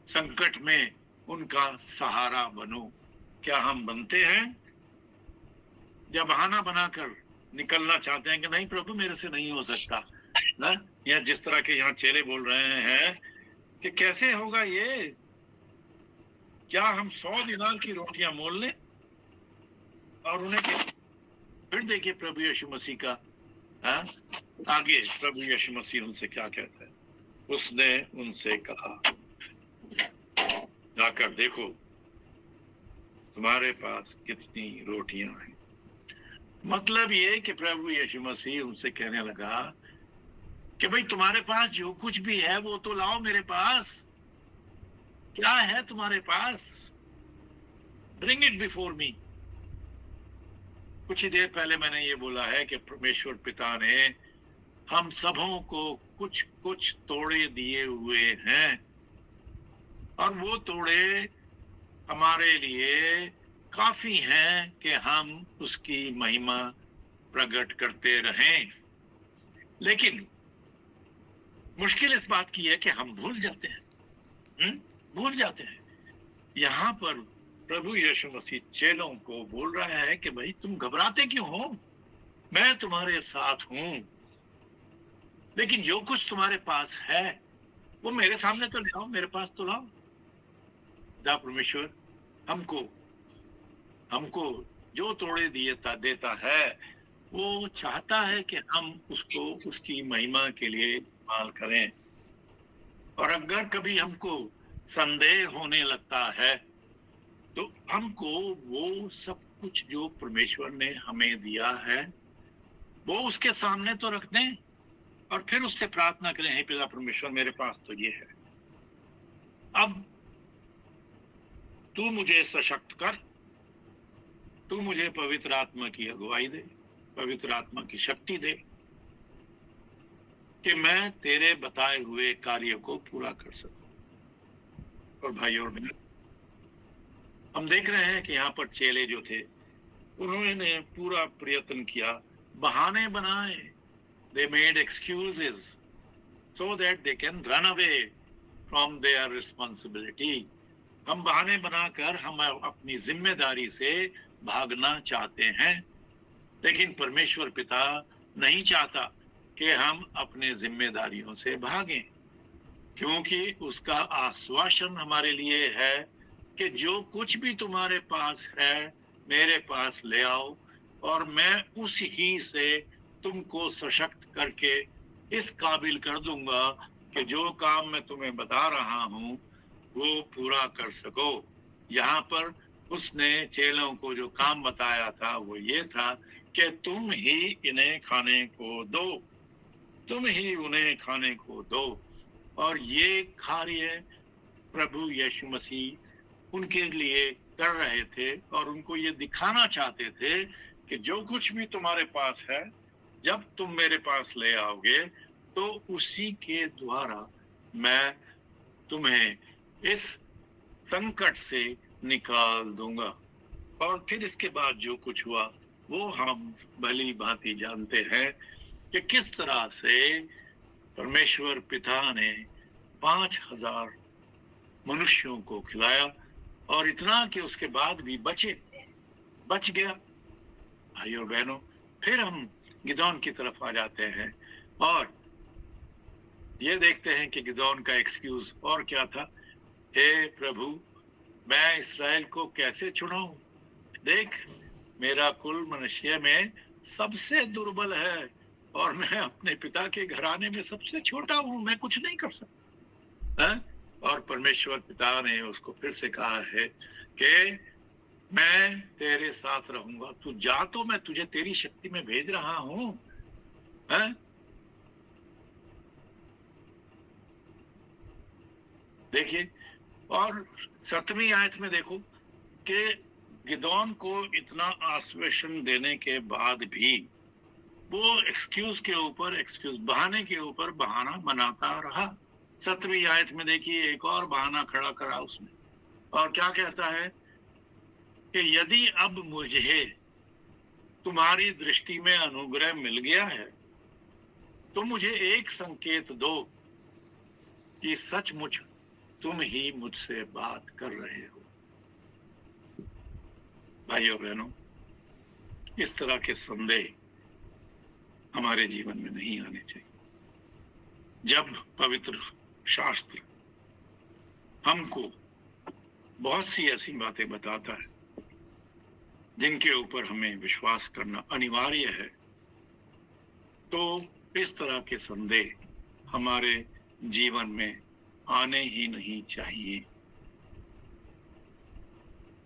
Speaker 1: संकट में उनका सहारा बनो। क्या हम बनते हैं? या बहाना बनाकर निकलना चाहते हैं कि नहीं प्रभु मेरे से नहीं हो सकता ना? या जिस तरह के यहाँ चेले बोल रहे हैं कि कैसे होगा ये, क्या हम 100 दिनार की रोटियां मोल लें और उन्हें फिर देखिए प्रभु यीशु मसीह का आगे प्रभु यीशु मसीह उनसे क्या कहता है। उसने उनसे कहा, जाकर देखो तुम्हारे पास कितनी रोटियां हैं। मतलब ये कि प्रभु यीशु मसीह उनसे कहने लगा कि भाई तुम्हारे पास जो कुछ भी है वो तो लाओ मेरे पास। क्या है तुम्हारे पास? Bring it before me. कुछ ही देर पहले मैंने ये बोला है कि परमेश्वर पिता ने हम सबों को कुछ कुछ तोड़े दिए हुए हैं, और वो तोड़े हमारे लिए काफी हैं कि हम उसकी महिमा प्रकट करते रहें। लेकिन मुश्किल इस बात की है कि हम भूल जाते हैं, भूल जाते हैं। यहाँ पर प्रभु यीशु मसीह चेलों को बोल रहा है कि भाई तुम घबराते क्यों हो, मैं तुम्हारे साथ हूं। लेकिन जो कुछ तुम्हारे पास है वो मेरे सामने तो ले आओ, मेरे पास तो लाओ। खुदा परमेश्वर हमको जो तोड़े देता है वो चाहता है कि हम उसको उसकी महिमा के लिए इस्तेमाल करें। और अगर कभी हमको संदेह होने लगता है तो हमको वो सब कुछ जो परमेश्वर ने हमें दिया है वो उसके सामने तो रख दें, और फिर उससे प्रार्थना करें, हे पिता परमेश्वर मेरे पास तो ये है, अब तू मुझे सशक्त कर, तू मुझे पवित्र आत्मा की अगुवाई दे, पवित्र आत्मा की शक्ति दे कि मैं तेरे बताए हुए कार्य को पूरा कर सकूं। और भाई और बहन, हम देख रहे हैं कि यहाँ पर चेले जो थे उन्होंने पूरा प्रयत्न किया, बहाने बनाए, they made excuses so that they can run away from their responsibility। हम बहाने बनाकर हम अपनी जिम्मेदारी से भागना चाहते हैं, लेकिन परमेश्वर पिता नहीं चाहता कि हम अपने जिम्मेदारियों से भागें, क्योंकि उसका आश्वासन हमारे लिए है कि जो कुछ भी तुम्हारे पास है मेरे पास ले आओ, और मैं उस ही से तुमको सशक्त करके इस काबिल कर दूंगा कि जो काम मैं तुम्हें बता रहा हूं वो पूरा कर सको। यहाँ पर उसने चेलों को जो काम बताया था वो ये था कि तुम ही इन्हें खाने को दो, तुम ही उन्हें खाने को दो। और ये कार्य प्रभु यीशु मसीह उनके लिए कर रहे थे, और उनको ये दिखाना चाहते थे कि जो कुछ भी तुम्हारे पास है जब तुम मेरे पास ले आओगे तो उसी के द्वारा मैं तुम्हें इस संकट से निकाल दूंगा। और फिर इसके बाद जो कुछ हुआ वो हम भली भांति जानते हैं कि किस तरह से परमेश्वर पिता ने 5000 मनुष्यों को खिलाया, और इतना कि उसके बाद भी बच गया। भाई और बहनों, फिर हम गिदोन की तरफ आ जाते हैं और ये देखते हैं कि गिदोन का एक्सक्यूज और क्या था, हे प्रभु मैं इस्राएल को कैसे छुड़ाऊं, देख मेरा कुल मनुष्य में सबसे दुर्बल है और मैं अपने पिता के घराने में सबसे छोटा हूं, मैं कुछ नहीं कर सकता है? और परमेश्वर पिता ने उसको फिर से कहा है कि मैं तेरे साथ रहूंगा, तू जा तो मैं तुझे तेरी शक्ति में भेज रहा हूं। देखिए, और 7वीं आयत में देखो कि गिदोन को इतना आश्वासन देने के बाद भी वो एक्सक्यूज के ऊपर एक्सक्यूज, बहाने के ऊपर बहाना बनाता रहा। 7वीं आयत में देखिए एक और बहाना खड़ा करा उसने, और क्या कहता है कि यदि अब मुझे तुम्हारी दृष्टि में अनुग्रह मिल गया है तो मुझे एक संकेत दो कि सचमुच तुम ही मुझसे बात कर रहे हो। भाइयों बहनों, इस तरह के संदेह हमारे जीवन में नहीं आने चाहिए। जब पवित्र शास्त्र हमको बहुत सी ऐसी बातें बताता है जिनके ऊपर हमें विश्वास करना अनिवार्य है, तो इस तरह के संदेह हमारे जीवन में आने ही नहीं चाहिए।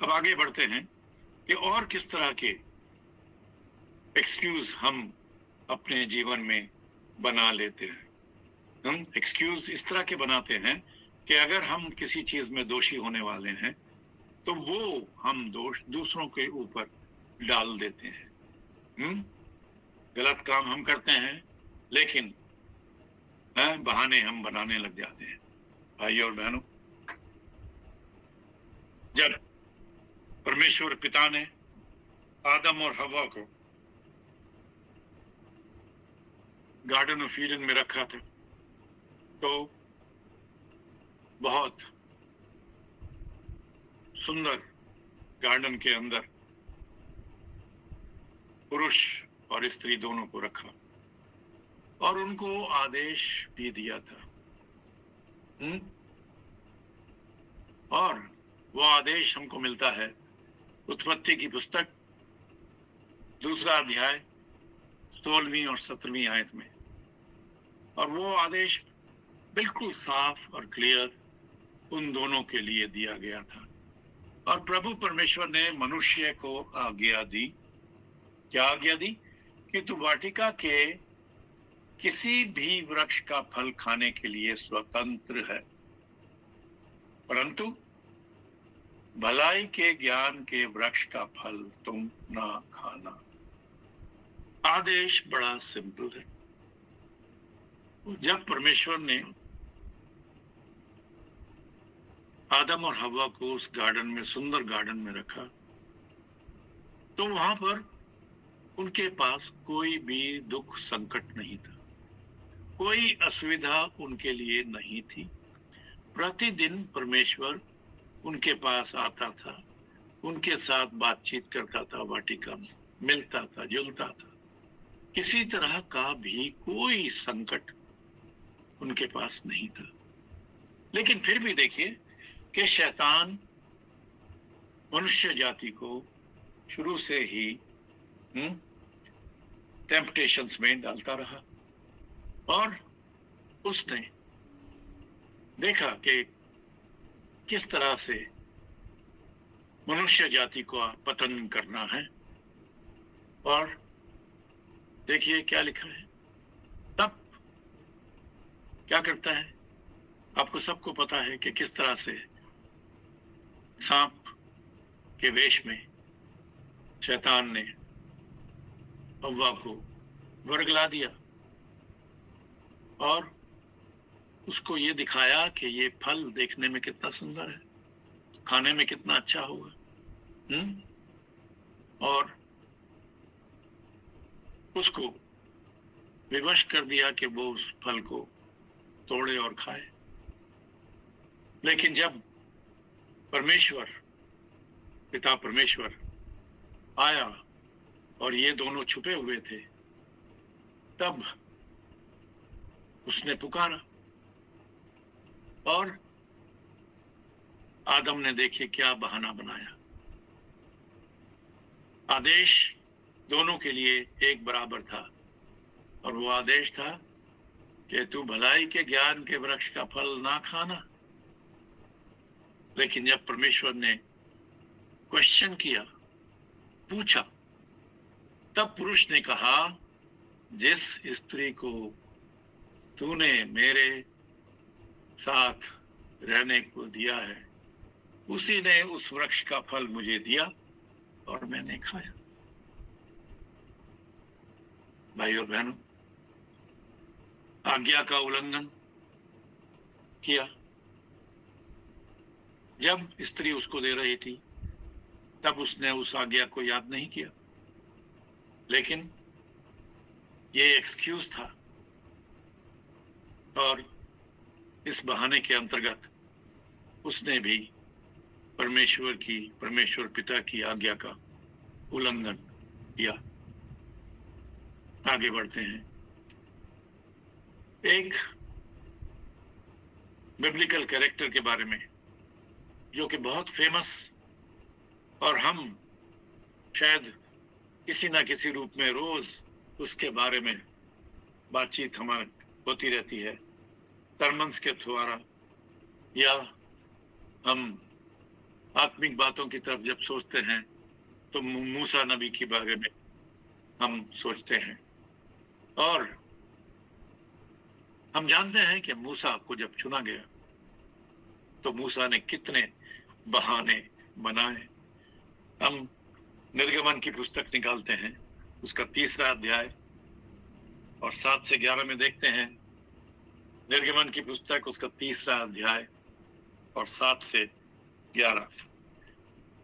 Speaker 1: अब आगे बढ़ते हैं कि और किस तरह के एक्सक्यूज हम अपने जीवन में बना लेते हैं। हम एक्सक्यूज इस तरह के बनाते हैं कि अगर हम किसी चीज में दोषी होने वाले हैं तो वो हम दोष दूसरों के ऊपर डाल देते हैं। गलत काम हम करते हैं लेकिन बहाने हम बनाने लग जाते हैं। भाइयों और बहनों, जब परमेश्वर पिता ने आदम और हवा को गार्डन ऑफ ईडन में रखा था तो बहुत सुंदर गार्डन के अंदर पुरुष और स्त्री दोनों को रखा और उनको आदेश भी दिया था। और वो आदेश हमको मिलता है उत्पत्ति की पुस्तक 2 अध्याय 16वीं और 17वीं आयत में। और वो आदेश बिल्कुल साफ और क्लियर उन दोनों के लिए दिया गया था। और प्रभु परमेश्वर ने मनुष्य को आज्ञा दी, क्या आज्ञा दी? कि तू वाटिका के किसी भी वृक्ष का फल खाने के लिए स्वतंत्र है, परंतु भलाई के ज्ञान के वृक्ष का फल तुम ना खाना। आदेश बड़ा सिंपल है। जब परमेश्वर ने आदम और हवा को उस गार्डन में, सुंदर गार्डन में रखा, तो वहां पर उनके पास कोई भी दुख संकट नहीं था, कोई असुविधा उनके लिए नहीं थी। प्रतिदिन परमेश्वर उनके पास आता था, उनके साथ बातचीत करता था, वाटिका में मिलता था, जुलता था। किसी तरह का भी कोई संकट उनके पास नहीं था। लेकिन फिर भी देखिए कि शैतान मनुष्य जाति को शुरू से ही टेम्पटेशंस में डालता रहा और उसने देखा कि किस तरह से मनुष्य जाति को पतन करना है। और देखिए क्या लिखा है। तब क्या करता है, आपको सबको पता है कि किस तरह से सांप के वेश में शैतान ने हव्वा को वर्गला दिया और उसको ये दिखाया कि ये फल देखने में कितना सुंदर है, खाने में कितना अच्छा होगा। और उसको विवश कर दिया कि वो उस फल को तोड़े और खाए। लेकिन जब परमेश्वर, पिता परमेश्वर आया और ये दोनों छुपे हुए थे, तब उसने पुकारा और आदम ने देखिए क्या बहाना बनाया। आदेश दोनों के लिए एक बराबर था और वो आदेश था कि तू भलाई के ज्ञान के वृक्ष का फल ना खाना। लेकिन जब परमेश्वर ने क्वेश्चन किया, पूछा, तब पुरुष ने कहा, जिस स्त्री को तूने मेरे साथ रहने को दिया है उसी ने उस वृक्ष का फल मुझे दिया और मैंने खाया। भाई और बहनों, आज्ञा का उल्लंघन किया। जब स्त्री उसको दे रही थी तब उसने उस आज्ञा को याद नहीं किया, लेकिन ये एक्सक्यूज था और इस बहाने के अंतर्गत उसने भी परमेश्वर पिता की आज्ञा का उल्लंघन किया। आगे बढ़ते हैं। एक बिब्लिकल कैरेक्टर के बारे में जो कि बहुत फेमस और हम शायद किसी ना किसी रूप में रोज उसके बारे में बातचीत हमारी होती रहती है, सरमन्स के द्वारा या हम आत्मिक बातों की तरफ जब सोचते हैं तो मूसा नबी के बारे में हम सोचते हैं। और हम जानते हैं कि मूसा को जब चुना गया तो मूसा ने कितने बहाने बनाए। हम निर्गमन की पुस्तक निकालते हैं, उसका 3रा अध्याय और 7 से 11 में देखते हैं। निर्गमन की पुस्तक उसका 3रा अध्याय और 7 से 11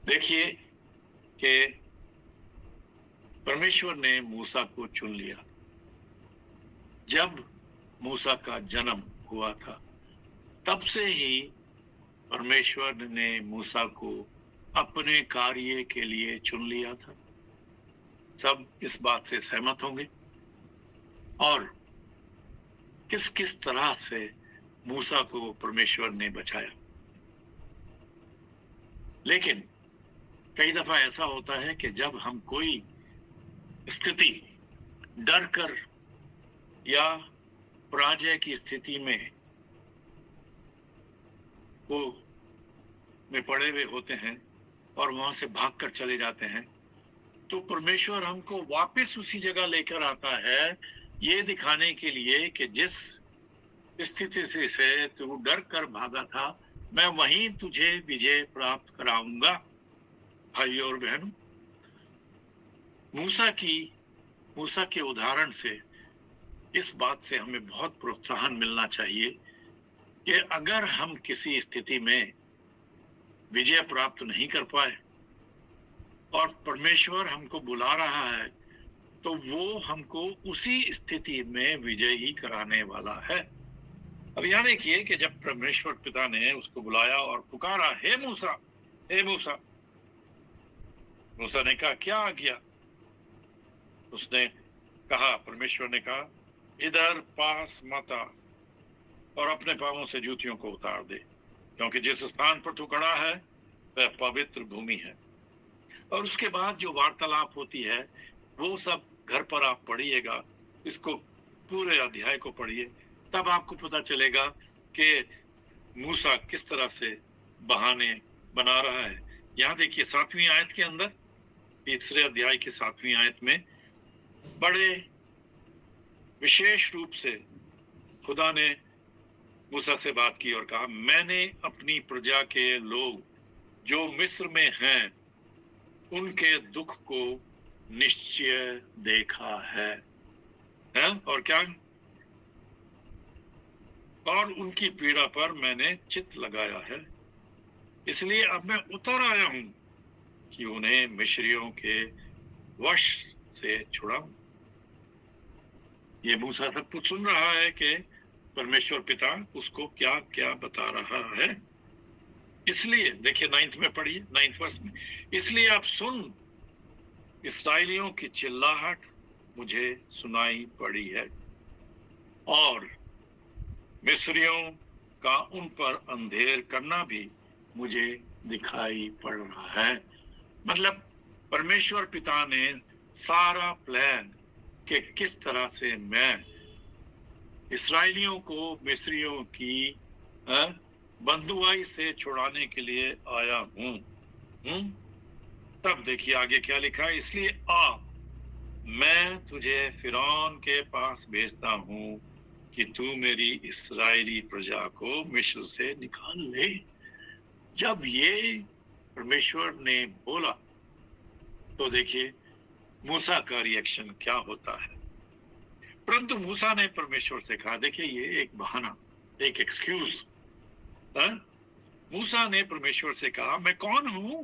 Speaker 1: देखिए कि परमेश्वर ने मूसा को चुन लिया। जब मूसा का जन्म हुआ था तब से ही परमेश्वर ने मूसा को अपने कार्य के लिए चुन लिया था। सब इस बात से सहमत होंगे। और किस किस तरह से मूसा को परमेश्वर ने बचाया। लेकिन कई दफा ऐसा होता है कि जब हम कोई स्थिति डर कर या पराजय की स्थिति में पड़े हुए होते हैं और वहां से भागकर चले जाते हैं, तो परमेश्वर हमको वापस उसी जगह लेकर आता है, ये दिखाने के लिए कि जिस स्थिति से तू डर कर भागा था, मैं वहीं तुझे विजय प्राप्त कराऊंगा। भाई और बहनों, मूसा के उदाहरण से इस बात से हमें बहुत प्रोत्साहन मिलना चाहिए कि अगर हम किसी स्थिति में विजय प्राप्त नहीं कर पाए और परमेश्वर हमको बुला रहा है, तो वो हमको उसी स्थिति में विजयी कराने वाला है। अब यहाँ देखिए कि जब परमेश्वर पिता ने उसको बुलाया और पुकारा, हे मूसा, हे मूसा। मूसा ने कहा, क्या आ गया? उसने कहा, परमेश्वर ने कहा, इधर पास मत आ और अपने पांवों से जूतियों को उतार दे, क्योंकि जिस स्थान पर तू खड़ा है वह पवित्र भूमि है। और उसके बाद जो वार्तालाप होती है वो सब घर पर आप पढ़िएगा, इसको पूरे अध्याय को पढ़िए, तब आपको पता चलेगा कि मूसा किस तरह से बहाने बना रहा है। यहाँ देखिए 7वीं आयत के अंदर, 3रे अध्याय की 7वीं आयत में बड़े विशेष रूप से खुदा ने मूसा से बात की और कहा, मैंने अपनी प्रजा के लोग जो मिस्र में हैं उनके दुख को निश्चय देखा है? और क्या? और उनकी पीड़ा पर मैंने चित्त लगाया है, इसलिए अब मैं उतर आया हूं कि उन्हें मिस्रियों के वश से छुड़ाऊं। ये मूसा सब कुछ सुन रहा है कि परमेश्वर पिता उसको क्या क्या बता रहा है। इसलिए देखिए 9th में पढ़िए, 9th वर्ष में, इसलिए आप सुन, इस्राएलियों की चिल्लाहट मुझे सुनाई पड़ी है और मिस्रियों का उन पर अंधेर करना भी मुझे दिखाई पड़ रहा है। मतलब परमेश्वर पिता ने सारा प्लान कि किस तरह से मैं इस्राएलियों को मिस्रियों की बंधुआई से छुड़ाने के लिए आया हूं। तब देखिए आगे क्या लिखा है, इसलिए आ, मैं तुझे फिरौन के पास भेजता हूं कि तू मेरी इस्राएली प्रजा को मिस्र से निकाल ले। जब ये परमेश्वर ने बोला तो देखिए मूसा का रिएक्शन क्या होता है। परंतु मूसा ने परमेश्वर से कहा, देखिए ये एक बहाना, एक एक्सक्यूज। मूसा ने परमेश्वर से कहा, मैं कौन हूं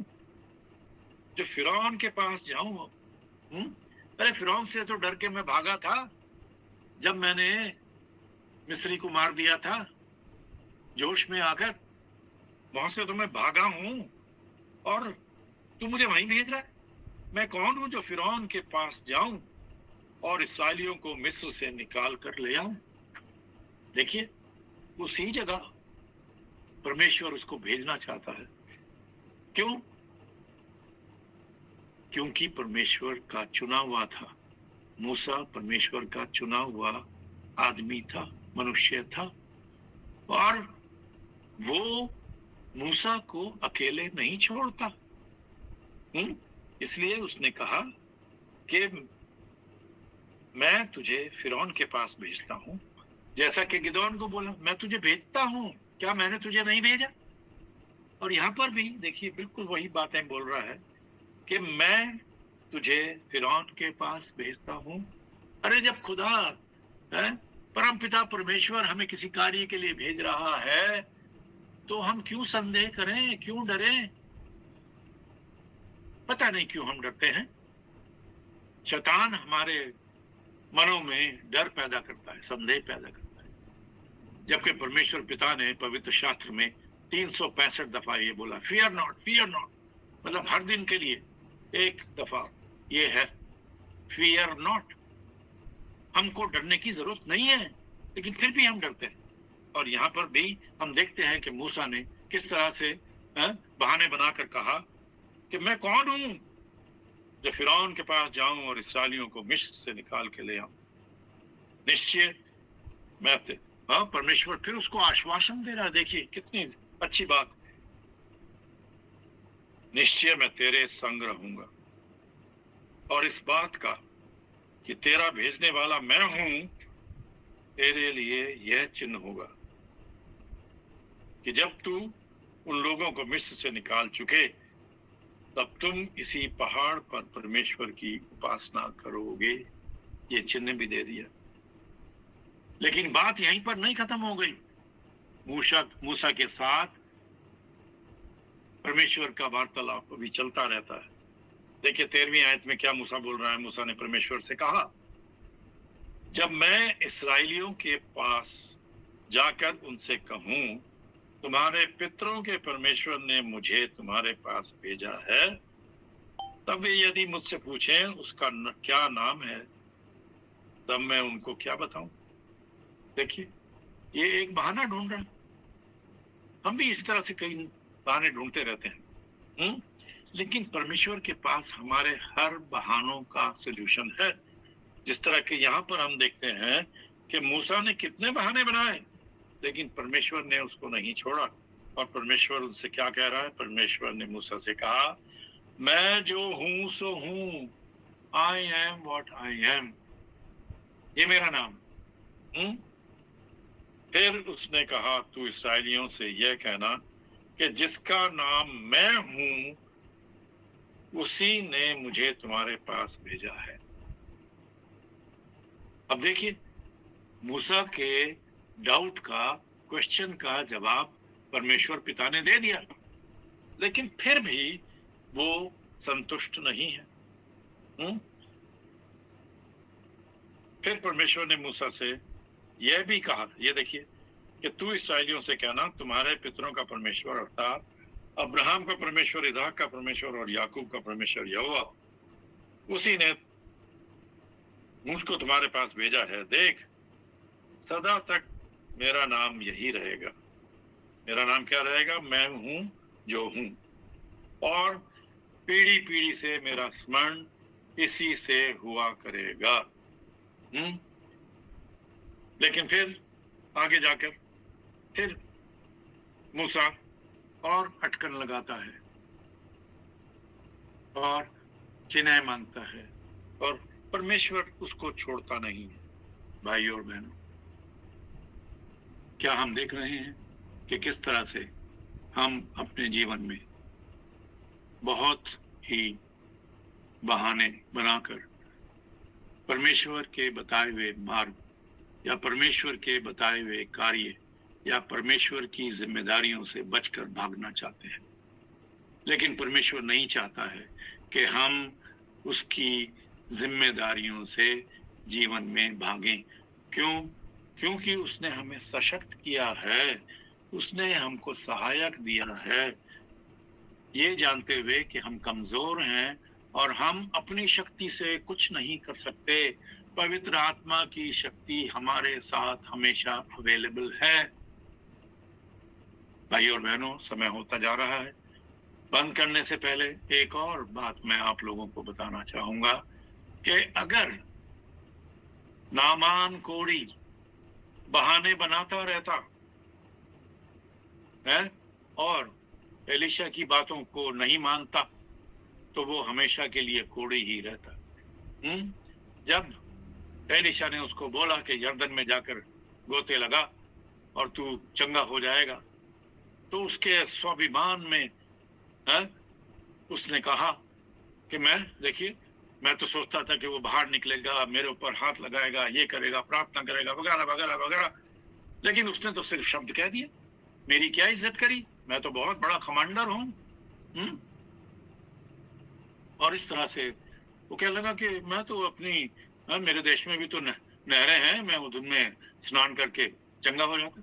Speaker 1: जो फिरौन के पास जाऊं? अरे फिरौन से तो डर के मैं भागा था जब मैंने मिस्री को मार दिया था जोश में आकर, वहां से तो मैं भागा हूं और तू मुझे वहीं भेज रहा है। मैं कौन हूं जो फिरौन के पास जाऊं और इस्राएलियों को मिस्र से निकाल कर ले आऊं? देखिए उसी जगह परमेश्वर उसको भेजना चाहता है। क्यों? क्योंकि परमेश्वर का चुना हुआ था। मूसा परमेश्वर का चुना हुआ आदमी था, मनुष्य था, और वो मूसा को अकेले नहीं छोड़ता। इसलिए उसने कहा कि मैं तुझे फिरौन के पास भेजता हूं, जैसा कि गिदोन को बोला मैं तुझे भेजता हूं, क्या मैंने तुझे नहीं भेजा? और यहाँ पर भी देखिए बिल्कुल वही बातें बोल रहा है कि मैं तुझे फिरौन के पास भेजता हूं। अरे जब खुदा परमपिता परमेश्वर हमें किसी कार्य के लिए भेज रहा है तो हम क्यों संदेह करें, क्यों डरें? पता नहीं क्यों हम डरते हैं। शैतान हमारे मनों में डर पैदा करता है, संदेह पैदा करता है, जबकि परमेश्वर पिता ने पवित्र शास्त्र में 365 दफा ये बोला फियर नॉट, फियर नॉट। मतलब हर दिन के लिए एक दफा ये है फियर नॉट। हमको डरने की जरूरत नहीं है, लेकिन फिर भी हम डरते हैं। और यहाँ पर भी हम देखते हैं कि मूसा ने किस तरह से बहाने बनाकर कहा कि मैं कौन हूं जो फिरौन के पास जाऊं और इस्राएलियों को मिस्र से निकाल के ले आऊं। निश्चय मैं परमेश्वर फिर उसको आश्वासन दे रहा। देखिए कितनी अच्छी बात। निश्चय मैं तेरे संग रहूंगा, और इस बात का कि तेरा भेजने वाला मैं हूं तेरे लिए यह चिन्ह होगा कि जब तू उन लोगों को मिस्र से निकाल चुके तब तुम इसी पहाड़ पर परमेश्वर की उपासना करोगे। ये चिन्ह भी दे दिया। लेकिन बात यहीं पर नहीं खत्म हो गई। मूसा के साथ परमेश्वर का वार्तालाप अभी चलता रहता है। देखिए 13वीं आयत में क्या मूसा बोल रहा है। मूसा ने परमेश्वर से कहा, जब मैं इस्राएलियों के पास जाकर उनसे कहूं तुम्हारे पितरों के परमेश्वर ने मुझे तुम्हारे पास भेजा है, तब वे यदि मुझसे पूछें उसका क्या नाम है, तब मैं उनको क्या बताऊं। देखिए ये एक बहाना ढूंढ रहा है। हम भी इस तरह से कई बहाने ढूंढते रहते हैं। लेकिन परमेश्वर के पास हमारे हर बहानों का सलूशन है। जिस तरह के यहाँ पर हम देखते हैं कि मूसा ने कितने बहाने बनाए, लेकिन परमेश्वर ने उसको नहीं छोड़ा। और परमेश्वर उनसे क्या कह रहा है? परमेश्वर ने मूसा से कहा, मैं जो हूं सो हूं, I am what I am, ये मेरा नाम। फिर उसने कहा, तू इस्राएलियों से यह कहना कि जिसका नाम मैं हूं उसी ने मुझे तुम्हारे पास भेजा है। अब देखिए मूसा के डाउट का, क्वेश्चन का जवाब परमेश्वर पिता ने दे दिया, लेकिन फिर भी वो संतुष्ट नहीं है। फिर परमेश्वर ने मूसा से यह भी कहा, ये देखिए कि तू इस्राएलियों से कहना तुम्हारे पितरों का परमेश्वर अर्थात अब्राहम का परमेश्वर, इसहाक का परमेश्वर और याकूब का परमेश्वर यहोवा, उसी ने मुझको तुम्हारे पास भेजा है। देख सदा तक मेरा नाम यही रहेगा। मेरा नाम क्या रहेगा? मैं हूं जो हूं। और पीढ़ी पीढ़ी से मेरा स्मरण इसी से हुआ करेगा। लेकिन फिर आगे जाकर फिर मूसा और अटकन लगाता है और चिन्ह मांगता है, और परमेश्वर उसको छोड़ता नहीं है। भाई और बहनों, क्या हम देख रहे हैं कि किस तरह से हम अपने जीवन में बहुत ही बहाने बनाकर परमेश्वर के बताए हुए मार्ग या परमेश्वर के बताए हुए कार्य या परमेश्वर की जिम्मेदारियों से बचकर भागना चाहते हैं। लेकिन परमेश्वर नहीं चाहता है कि हम उसकी जिम्मेदारियों से जीवन में भागें। क्यों? क्योंकि उसने हमें सशक्त किया है, उसने हमको सहायक दिया है, ये जानते हुए कि हम कमजोर हैं और हम अपनी शक्ति से कुछ नहीं कर सकते। पवित्र आत्मा की शक्ति हमारे साथ हमेशा अवेलेबल है। भाई और बहनों, समय होता जा रहा है। बंद करने से पहले एक और बात मैं आप लोगों को बताना चाहूंगा कि अगर नामान कोड़ी बहाने बनाता रहता है और एलिशा की बातों को नहीं मानता तो वो हमेशा के लिए कोढ़ी ही रहता। जब एलिशा ने उसको बोला कि यरदन में जाकर गोते लगा और तू चंगा हो जाएगा, तो उसके स्वाभिमान में उसने कहा कि मैं तो सोचता था कि वो बाहर निकलेगा, मेरे ऊपर हाथ लगाएगा, ये करेगा, प्रार्थना करेगा, वगैरह वगैरह वगैरह, लेकिन उसने तो सिर्फ शब्द कह दिया, मेरी क्या इज्जत करी, मैं तो बहुत बड़ा कमांडर हूं। और इस तरह से वो कहने लगा कि मैं तो अपनी मेरे देश में भी तो नहरें हैं, मैं उनमें स्नान करके चंगा हो जाता।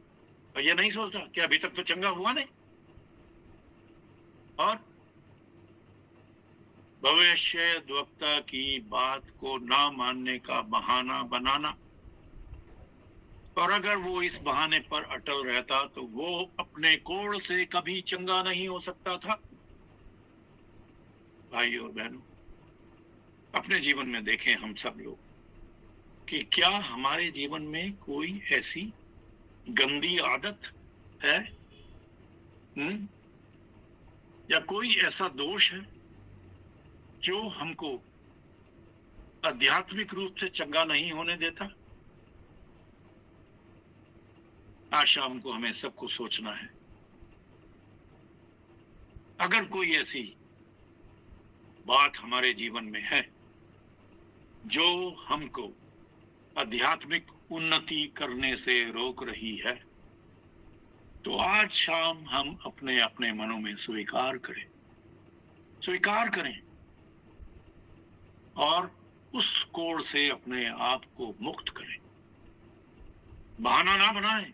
Speaker 1: और ये नहीं सोचता कि अभी तक तो चंगा हुआ नहीं। और भविष्यद्वक्ता की बात को ना मानने का बहाना बनाना, और अगर वो इस बहाने पर अटल रहता तो वो अपने कोढ़ से कभी चंगा नहीं हो सकता था। भाई और बहनों, अपने जीवन में देखें हम सब लोग कि क्या हमारे जीवन में कोई ऐसी गंदी आदत है या कोई ऐसा दोष है जो हमको आध्यात्मिक रूप से चंगा नहीं होने देता। आज शाम को हमें सबको सोचना है, अगर कोई ऐसी बात हमारे जीवन में है जो हमको आध्यात्मिक उन्नति करने से रोक रही है, तो आज शाम हम अपने अपने मनों में स्वीकार करें और उस कोढ़ से अपने आप को मुक्त करें। बहाना ना बनाएं।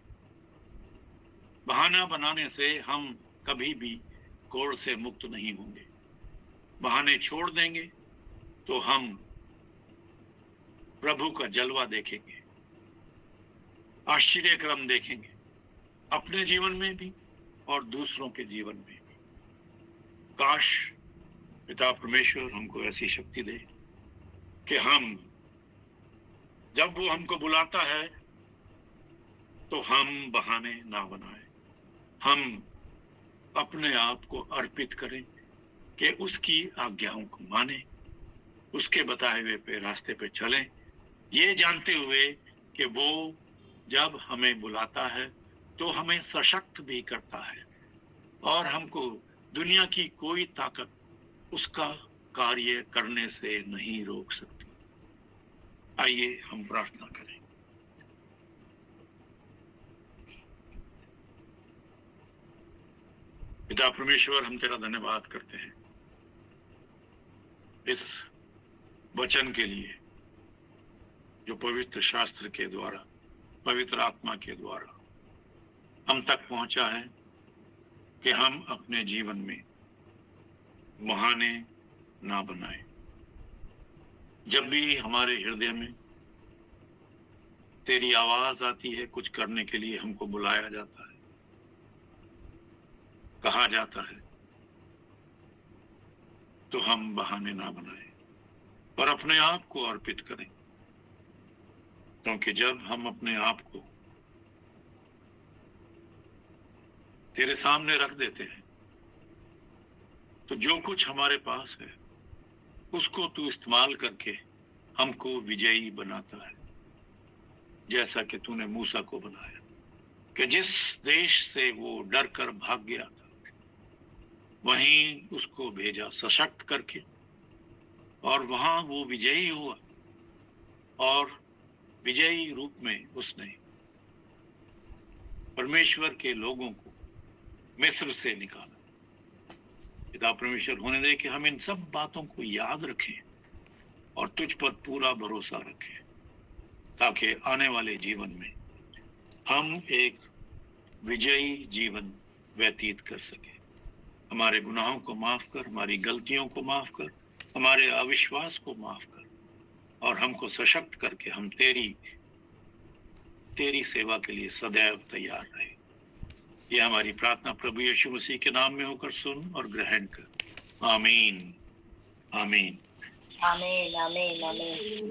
Speaker 1: बहाना बनाने से हम कभी भी कोढ़ से मुक्त नहीं होंगे। बहाने छोड़ देंगे तो हम प्रभु का जलवा देखेंगे, आश्चर्य क्रम देखेंगे, अपने जीवन में भी और दूसरों के जीवन में भी। काश पिता परमेश्वर हमको ऐसी शक्ति दे कि हम जब वो हमको बुलाता है तो हम बहाने ना बनाएं, हम अपने आप को अर्पित करें कि उसकी आज्ञाओं को माने, उसके बताए हुए पे रास्ते पे चलें, ये जानते हुए कि वो जब हमें बुलाता है तो हमें सशक्त भी करता है और हमको दुनिया की कोई ताकत उसका कार्य करने से नहीं रोक सकती। आइए हम प्रार्थना करें। पिता परमेश्वर, हम तेरा धन्यवाद करते हैं इस वचन के लिए जो पवित्र शास्त्र के द्वारा, पवित्र आत्मा के द्वारा हम तक पहुंचा है कि हम अपने जीवन में बहाने ना बनाएं। जब भी हमारे हृदय में तेरी आवाज आती है, कुछ करने के लिए हमको बुलाया जाता है, कहा जाता है, तो हम बहाने ना बनाएं और अपने आप को अर्पित करें, क्योंकि जब हम अपने आप को तेरे सामने रख देते हैं तो जो कुछ हमारे पास है उसको तू इस्तेमाल करके हमको विजयी बनाता है, जैसा कि तूने मूसा को बनाया कि जिस देश से वो डर कर भाग गया था वहीं उसको भेजा सशक्त करके, और वहां वो विजयी हुआ और विजयी रूप में उसने परमेश्वर के लोगों को मिस्र से निकाला। पिता परमेश्वर, होने दे कि हम इन सब बातों को याद रखें और तुझ पर पूरा भरोसा रखें, ताकि आने वाले जीवन में हम एक विजयी जीवन व्यतीत कर सके। हमारे गुनाहों को माफ कर, हमारी गलतियों को माफ कर, हमारे अविश्वास को माफ कर और हमको सशक्त करके हम तेरी सेवा के लिए सदैव तैयार रहे। ये हमारी प्रार्थना प्रभु यीशु मसीह के नाम में होकर सुन और ग्रहण कर। आमीन, आमीन,
Speaker 2: आमीन, आमीन, आमीन।